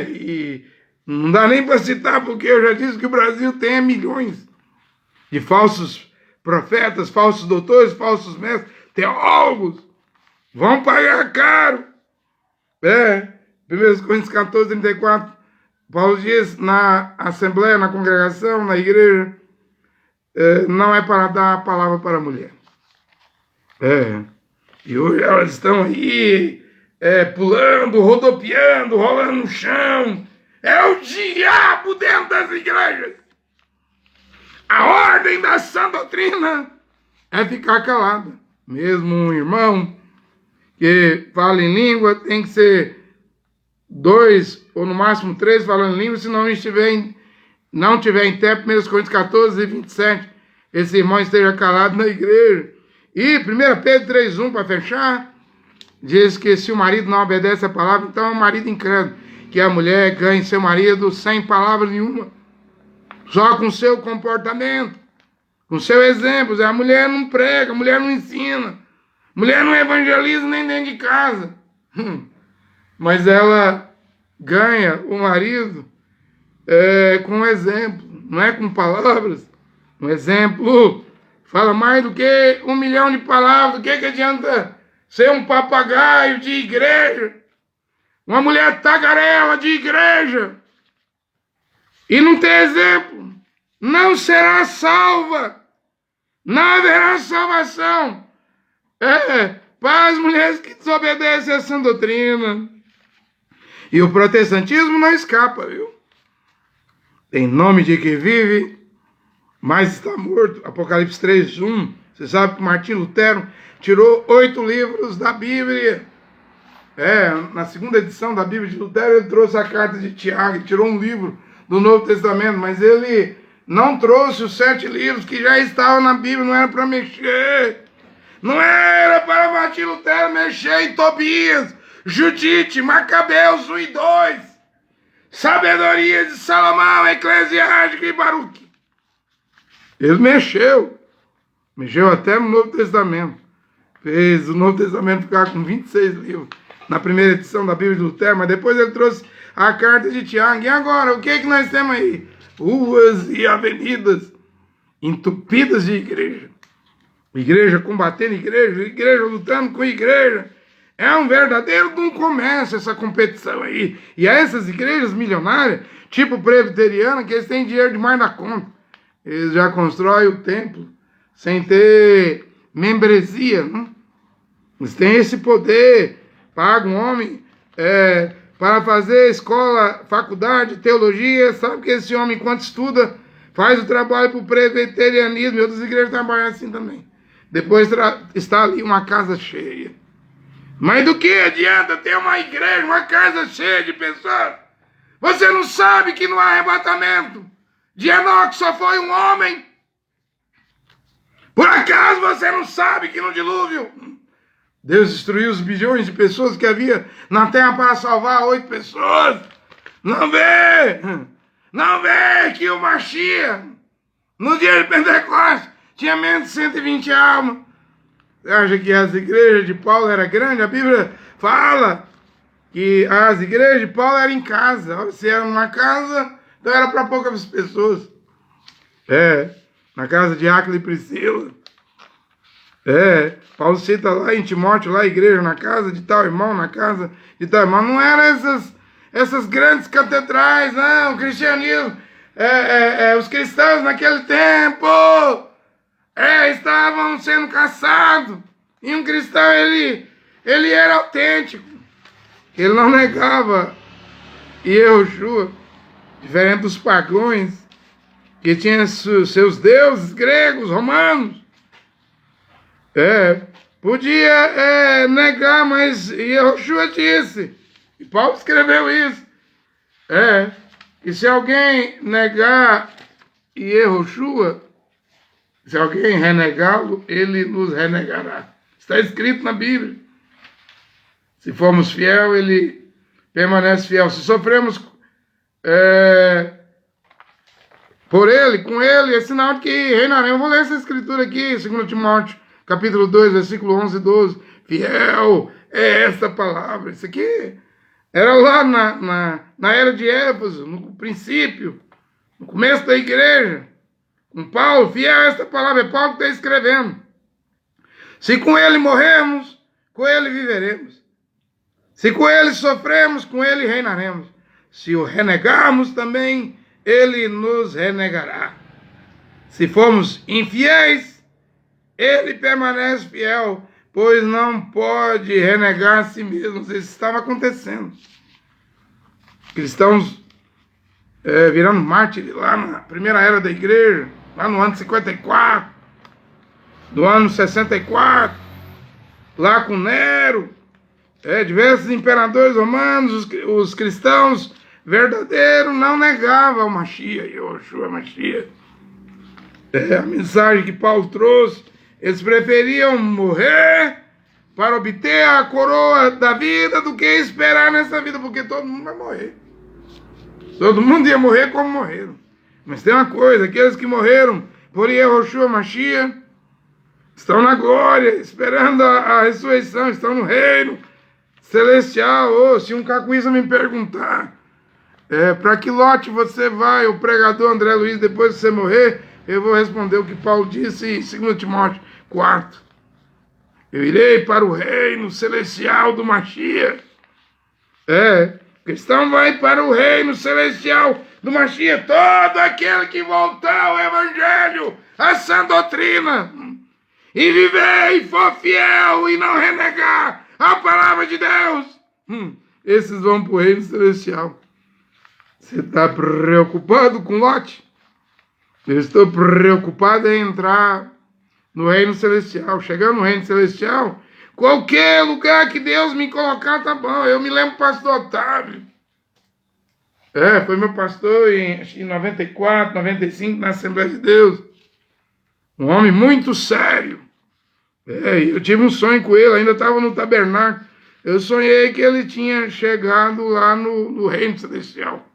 E não dá nem para citar, porque eu já disse que o Brasil tem milhões de falsos profetas, falsos doutores, falsos mestres, teólogos. Vão pagar caro. 1 Coríntios 14, 34, Paulo diz, na assembleia, na congregação, na igreja, não é para dar a palavra para a mulher. E hoje elas estão aí, pulando, rodopiando, rolando no chão. É o diabo dentro das igrejas. A ordem da sã doutrina é ficar calada. Mesmo um irmão que fala em língua, tem que ser 2 ou no máximo 3 falando em língua, se não tiver em tempo, 1 Coríntios 14 e 27, esse irmão esteja calado na igreja. E 1 Pedro 3, 1, para fechar, diz que se o marido não obedece a palavra, então é um marido incrédulo, que a mulher ganhe seu marido sem palavra nenhuma, só com seu comportamento, com seu exemplo. A mulher não prega, a mulher não ensina, a mulher não evangeliza nem dentro de casa. Mas ela ganha o marido com exemplo, não é com palavras. Um exemplo fala mais do que 1 milhão de palavras. Do que adianta ser um papagaio de igreja, uma mulher tagarela de igreja, e não ter exemplo? Não será salva, não haverá salvação para as mulheres que desobedecem a sã doutrina. E o protestantismo não escapa, viu? Em nome de que vive, mas está morto. Apocalipse 3, 1. Você sabe que Martim Lutero tirou 8 livros da Bíblia. Na segunda edição da Bíblia de Lutero, ele trouxe a carta de Tiago, ele tirou um livro do Novo Testamento, mas ele não trouxe os 7 livros que já estavam na Bíblia. Não era para mexer. Não era para Martim Lutero mexer em Tobias, Judite, Macabeus 1 e 2, Sabedoria de Salomão, Eclesiástico e Baruque. Ele mexeu até no Novo Testamento. Fez o Novo Testamento ficar com 26 livros na primeira edição da Bíblia de Lutero, mas depois ele trouxe a carta de Tiago. E agora, o que nós temos aí? Ruas e avenidas entupidas de igreja. Igreja combatendo igreja, igreja lutando com igreja. É um verdadeiro não comércio essa competição aí. E há essas igrejas milionárias, tipo presbiteriana, que eles têm dinheiro demais na conta. Eles já constroem o templo sem ter membresia, não? Eles têm esse poder. Pagam um homem para fazer escola, faculdade, teologia. Sabe que esse homem, enquanto estuda, faz o trabalho para o presbiterianismo. E outras igrejas trabalham assim também. Depois está ali uma casa cheia. Mas do que adianta ter uma igreja, uma casa cheia de pessoas? Você não sabe que no arrebatamento de Enoque só foi um homem? Por acaso você não sabe que no dilúvio Deus destruiu os bilhões de pessoas que havia na terra para salvar 8 pessoas? Não vê! Não vê que o Mashiach, no dia de Pentecostes, tinha menos de 120 almas. Você acha que as igrejas de Paulo eram grandes? A Bíblia fala que as igrejas de Paulo eram em casa. Se era numa casa, então era para poucas pessoas. Na casa de Áquila e Priscila. Paulo cita lá em Timóteo, lá a igreja, na casa de tal irmão, na casa de tal irmão. Não eram essas grandes catedrais, não. O cristianismo, os cristãos naquele tempo estavam sendo caçados. E um cristão, ele era autêntico. Ele não negava Yehoshua, diferente dos pagões, que tinham seus deuses gregos, romanos. Podia negar, mas Yehoshua disse, e Paulo escreveu isso, que se alguém negar Yehoshua, se alguém renegá-lo, ele nos renegará. Está escrito na Bíblia. Se formos fiel, ele permanece fiel. Se sofremos por ele, com ele, é sinal de que reinaremos. Eu vou ler essa escritura aqui, 2 Timóteo, capítulo 2, versículo 11 e 12. Fiel é esta palavra. Isso aqui era lá na era de Éfeso, no princípio, no começo da igreja. Com Paulo, fiel é esta palavra. É Paulo que está escrevendo. Se com ele morremos, com ele viveremos. Se com ele sofremos, com ele reinaremos. Se o renegarmos também, ele nos renegará. Se formos infiéis, ele permanece fiel, pois não pode renegar a si mesmo. Isso estava acontecendo. Cristãos virando mártires lá na primeira era da igreja, lá no ano 54, do ano 64, lá com Nero, diversos imperadores romanos, os cristãos verdadeiros não negavam o Mashiach, Yehoshua Mashiach. A mensagem que Paulo trouxe, eles preferiam morrer para obter a coroa da vida do que esperar nessa vida, porque todo mundo vai morrer. Todo mundo ia morrer como morreram. Mas tem uma coisa, aqueles que morreram por Yehoshua Mashiach estão na glória, esperando a ressurreição, estão no reino celestial. Se um cacuísta me perguntar para que lote você vai, o pregador André Luiz, depois que você morrer, eu vou responder o que Paulo disse em 2 Timóteo 4. Eu irei para o reino celestial do Mashiach. O cristão vai para o reino celestial do Mashiach. Todo aquele que voltar ao evangelho, à sã doutrina, e viver e for fiel e não renegar a palavra de Deus, esses vão para o reino celestial. Você está preocupado com Lote? Eu estou preocupado em entrar no reino celestial. Chegando no reino celestial, qualquer lugar que Deus me colocar tá bom. Eu me lembro do pastor Otávio. Foi meu pastor em 94, 95, na Assembleia de Deus. Um homem muito sério. Eu tive um sonho com ele, ainda estava no tabernáculo. Eu sonhei que ele tinha chegado lá no reino celestial.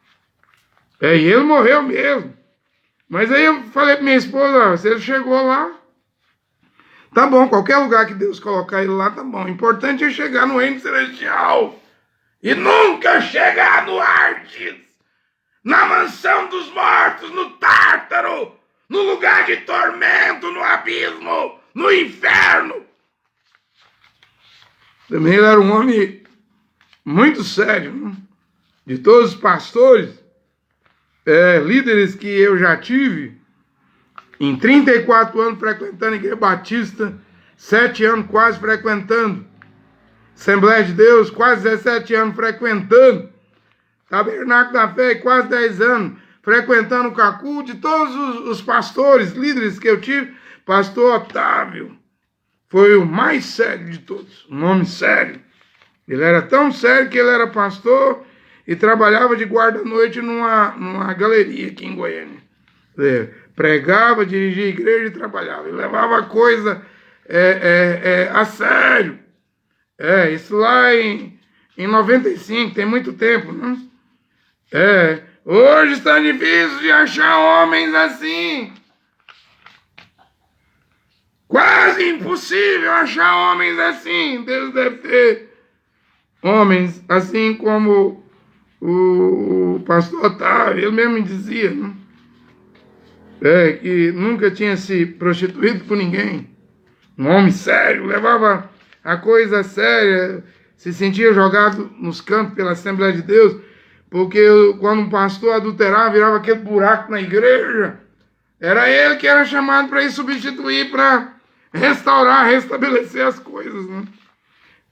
E ele morreu mesmo. Mas aí eu falei para minha esposa, se ele chegou lá, tá bom, qualquer lugar que Deus colocar ele lá, tá bom. O importante é chegar no reino celestial. E nunca chegar no Hades, na mansão dos mortos, no Tártaro, no lugar de tormento, no abismo, no inferno. Também ele era um homem muito sério, né? De todos os pastores, líderes que eu já tive, em 34 anos frequentando a Igreja Batista, 7 anos quase frequentando Assembleia de Deus, quase 17 anos frequentando Tabernáculo da Fé, quase 10 anos frequentando o Cacu. De todos os pastores, líderes que eu tive, pastor Otávio foi o mais sério de todos, um homem sério. Ele era tão sério que ele era pastor e trabalhava de guarda-noite numa galeria aqui em Goiânia. Pregava, dirigia a igreja e trabalhava. Ele levava a coisa a sério. Isso lá em 95, tem muito tempo, não? Hoje está difícil de achar homens assim. Quase impossível achar homens assim. Deus deve ter homens assim como o pastor Otávio, ele mesmo me dizia, não? Que nunca tinha se prostituído por ninguém. Um homem sério, levava a coisa séria, se sentia jogado nos cantos pela Assembleia de Deus, porque quando um pastor adulterava, virava aquele buraco na igreja. Era ele que era chamado para ir substituir, para restaurar, restabelecer as coisas, né?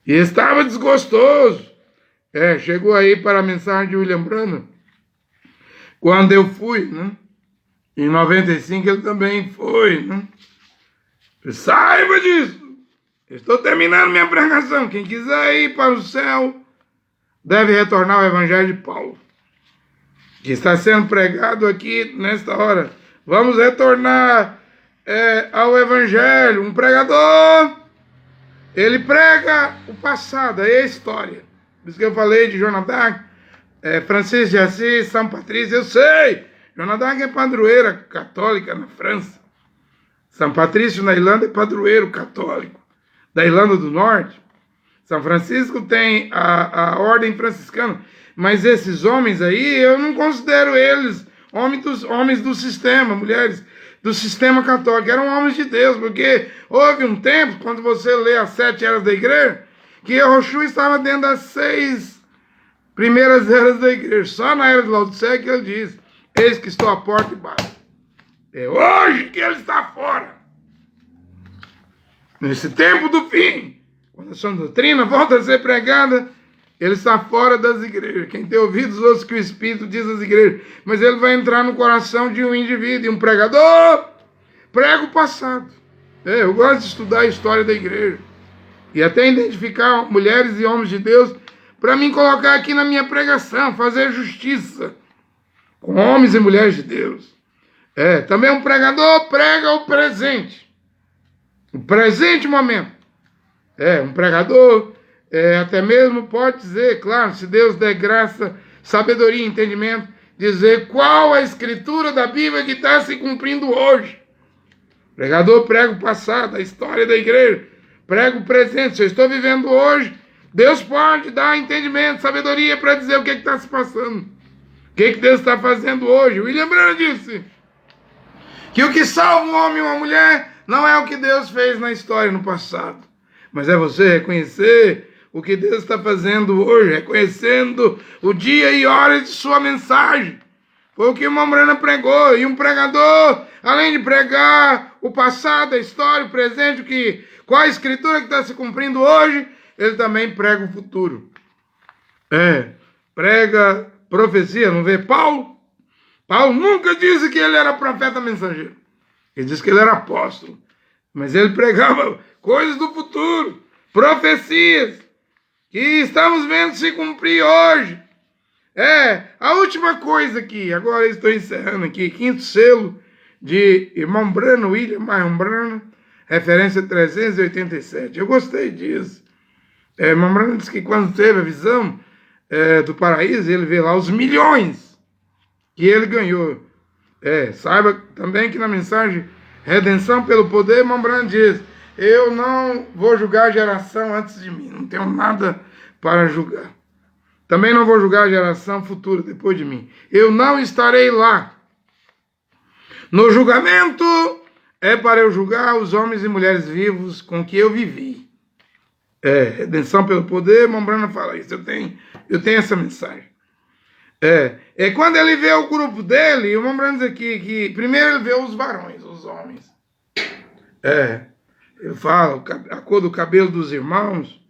E estava desgostoso. Chegou aí para a mensagem de William Branham. Quando eu fui, né? Em 95 ele também foi, né? Saiba disso. Estou terminando minha pregação. Quem quiser ir para o céu deve retornar ao Evangelho de Paulo, que está sendo pregado aqui nesta hora. Vamos retornar ao Evangelho. Um pregador, ele prega o passado, aí é a história. Por isso que eu falei de Joana d'Arc, Francisco de Assis, São Patrício, eu sei. Joana d'Arc é padroeira católica na França. São Patrício na Irlanda é padroeiro católico da Irlanda do Norte. São Francisco tem a ordem franciscana. Mas esses homens aí, eu não considero eles homens do sistema, mulheres do sistema católico. Eram homens de Deus, porque houve um tempo, quando você lê as 7 eras da igreja, que Yeshua estava dentro das 6 primeiras eras da igreja. Só na era de Laodiceia que ele diz: eis que estou à porta e bato. É hoje que ele está fora. Nesse tempo do fim, quando a sua doutrina volta a ser pregada, ele está fora das igrejas. Quem tem ouvidos, ouça o que o Espírito diz às igrejas. Mas ele vai entrar no coração de um indivíduo. E um pregador prega o passado. Eu gosto de estudar a história da igreja. E até identificar mulheres e homens de Deus para mim colocar aqui na minha pregação, fazer justiça com homens e mulheres de Deus. Também um pregador prega o presente. O presente momento. Um pregador até mesmo pode dizer, claro, se Deus der graça, sabedoria e entendimento, dizer qual a escritura da Bíblia que está se cumprindo hoje. O pregador prega o passado, a história da igreja, prega o presente. Se eu estou vivendo hoje, Deus pode dar entendimento, sabedoria para dizer o que está se passando. O que Deus está fazendo hoje. William Branham disse que o que salva um homem e uma mulher não é o que Deus fez na história, no passado. Mas é você reconhecer o que Deus está fazendo hoje, reconhecendo o dia e hora de sua mensagem. Foi o que o irmão Branham pregou. E um pregador, além de pregar o passado, a história, o presente, qual a escritura que está se cumprindo hoje, ele também prega o futuro. Prega profecia, não vê Paulo? Paulo nunca disse que ele era profeta mensageiro. Ele disse que ele era apóstolo. Mas ele pregava coisas do futuro, profecias, que estamos vendo se cumprir hoje. A última coisa aqui, agora estou encerrando aqui, 5º selo de irmão Branham, William Marion Branham, referência 387. Eu gostei disso. Irmão Branham disse que quando teve a visão do paraíso, ele vê lá os milhões que ele ganhou. Saiba também que na mensagem Redenção pelo Poder, irmão Branham diz: eu não vou julgar a geração antes de mim, não tenho nada para julgar. Também não vou julgar a geração futura depois de mim. Eu não estarei lá. No julgamento é para eu julgar os homens e mulheres vivos com que eu vivi. Redenção pelo Poder, irmão Branham fala isso. Eu tenho essa mensagem. Quando ele vê o grupo dele, o irmão Branham diz aqui que primeiro ele vê os varões, os homens. Ele fala a cor do cabelo dos irmãos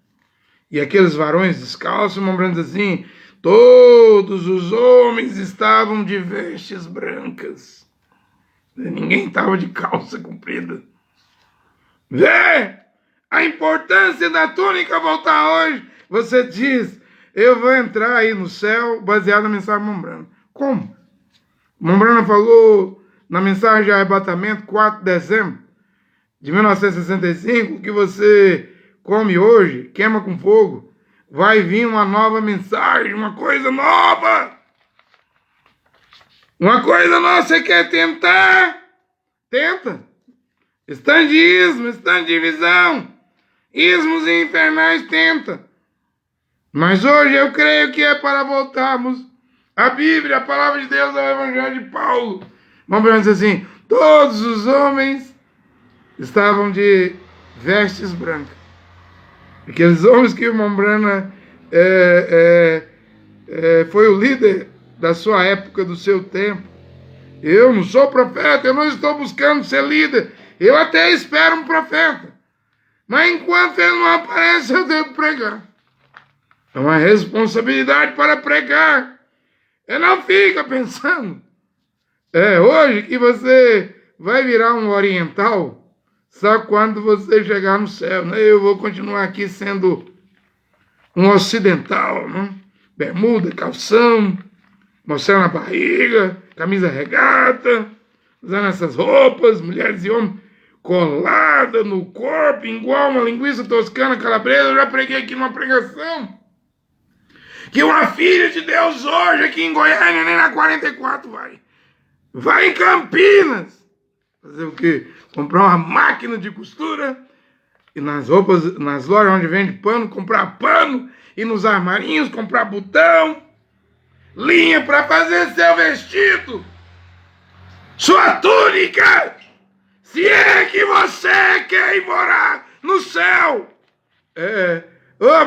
e aqueles varões descalços. O irmão Branham diz assim: todos os homens estavam de vestes brancas. Ninguém estava de calça comprida. Vê a importância da túnica voltar hoje. Você diz: eu vou entrar aí no céu baseado na mensagem do irmão Branham. Como? O irmão Branham falou na mensagem de arrebatamento, 4 de dezembro de 1965, que você come hoje, queima com fogo, vai vir uma nova mensagem, uma coisa nova. Uma coisa nova, você quer tentar? Tenta. Estandismo, estandivisão, ismos infernais, tenta. Mas hoje eu creio que é para voltarmos à Bíblia, a palavra de Deus, ao Evangelho de Paulo. Vamos dizer assim, todos os homens estavam de vestes brancas. Aqueles homens que o irmão Branham foi o líder da sua época, do seu tempo. Eu não sou profeta, eu não estou buscando ser líder. Eu até espero um profeta. Mas enquanto ele não aparece, eu devo pregar. É uma responsabilidade para pregar. Eu não fica pensando. Hoje que você vai virar um oriental, só quando você chegar no céu, né? Eu vou continuar aqui sendo um ocidental, né? Bermuda, calção, mostrando a barriga, camisa regata, usando essas roupas, mulheres e homens colada no corpo, igual uma linguiça toscana calabresa. Eu já preguei aqui numa pregação que uma filha de Deus hoje aqui em Goiânia, nem na 44 vai em Campinas fazer o quê? Comprar uma máquina de costura e nas roupas, nas lojas onde vende pano, comprar pano, e nos armarinhos comprar botão, linha para fazer seu vestido, sua túnica, se é que você quer ir morar no céu.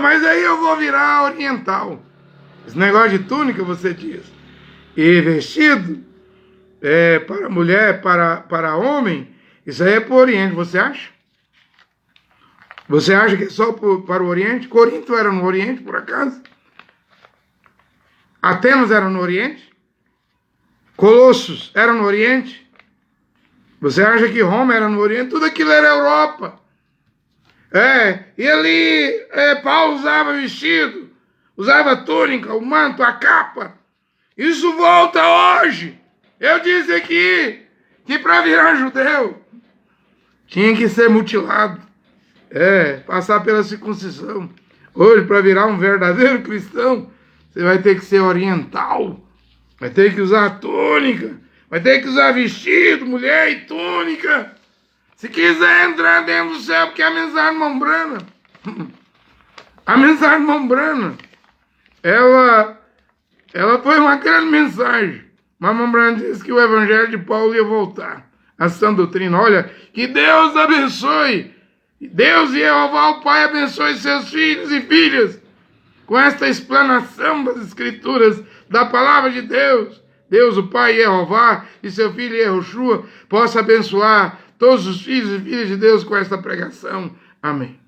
Mas aí eu vou virar oriental. Esse negócio de túnica, você diz, e vestido, para mulher, para homem, isso aí é para o Oriente, você acha? Você acha que é só para o Oriente? Corinto era no Oriente, por acaso? Atenas era no Oriente? Colossos era no Oriente? Você acha que Roma era no Oriente? Tudo aquilo era Europa. E ali Paulo usava vestido, usava túnica, o manto, a capa. Isso volta hoje. Eu disse aqui que para virar judeu tinha que ser mutilado. Passar pela circuncisão. Hoje, para virar um verdadeiro cristão, você vai ter que ser oriental. Vai ter que usar túnica. Vai ter que usar vestido, mulher e túnica. Se quiser entrar dentro do céu, porque a mensagem de Mão Branham, a mensagem de Mão Branham, ela foi uma grande mensagem. Mas Mão Branham disse que o Evangelho de Paulo ia voltar. A sã doutrina. Olha, que Deus abençoe. Deus e Jeová, o Pai, abençoe seus filhos e filhas com esta explanação das Escrituras, da Palavra de Deus. Deus, o Pai, Jeová, e seu filho Yehoshua, possa abençoar todos os filhos e filhas de Deus com esta pregação. Amém.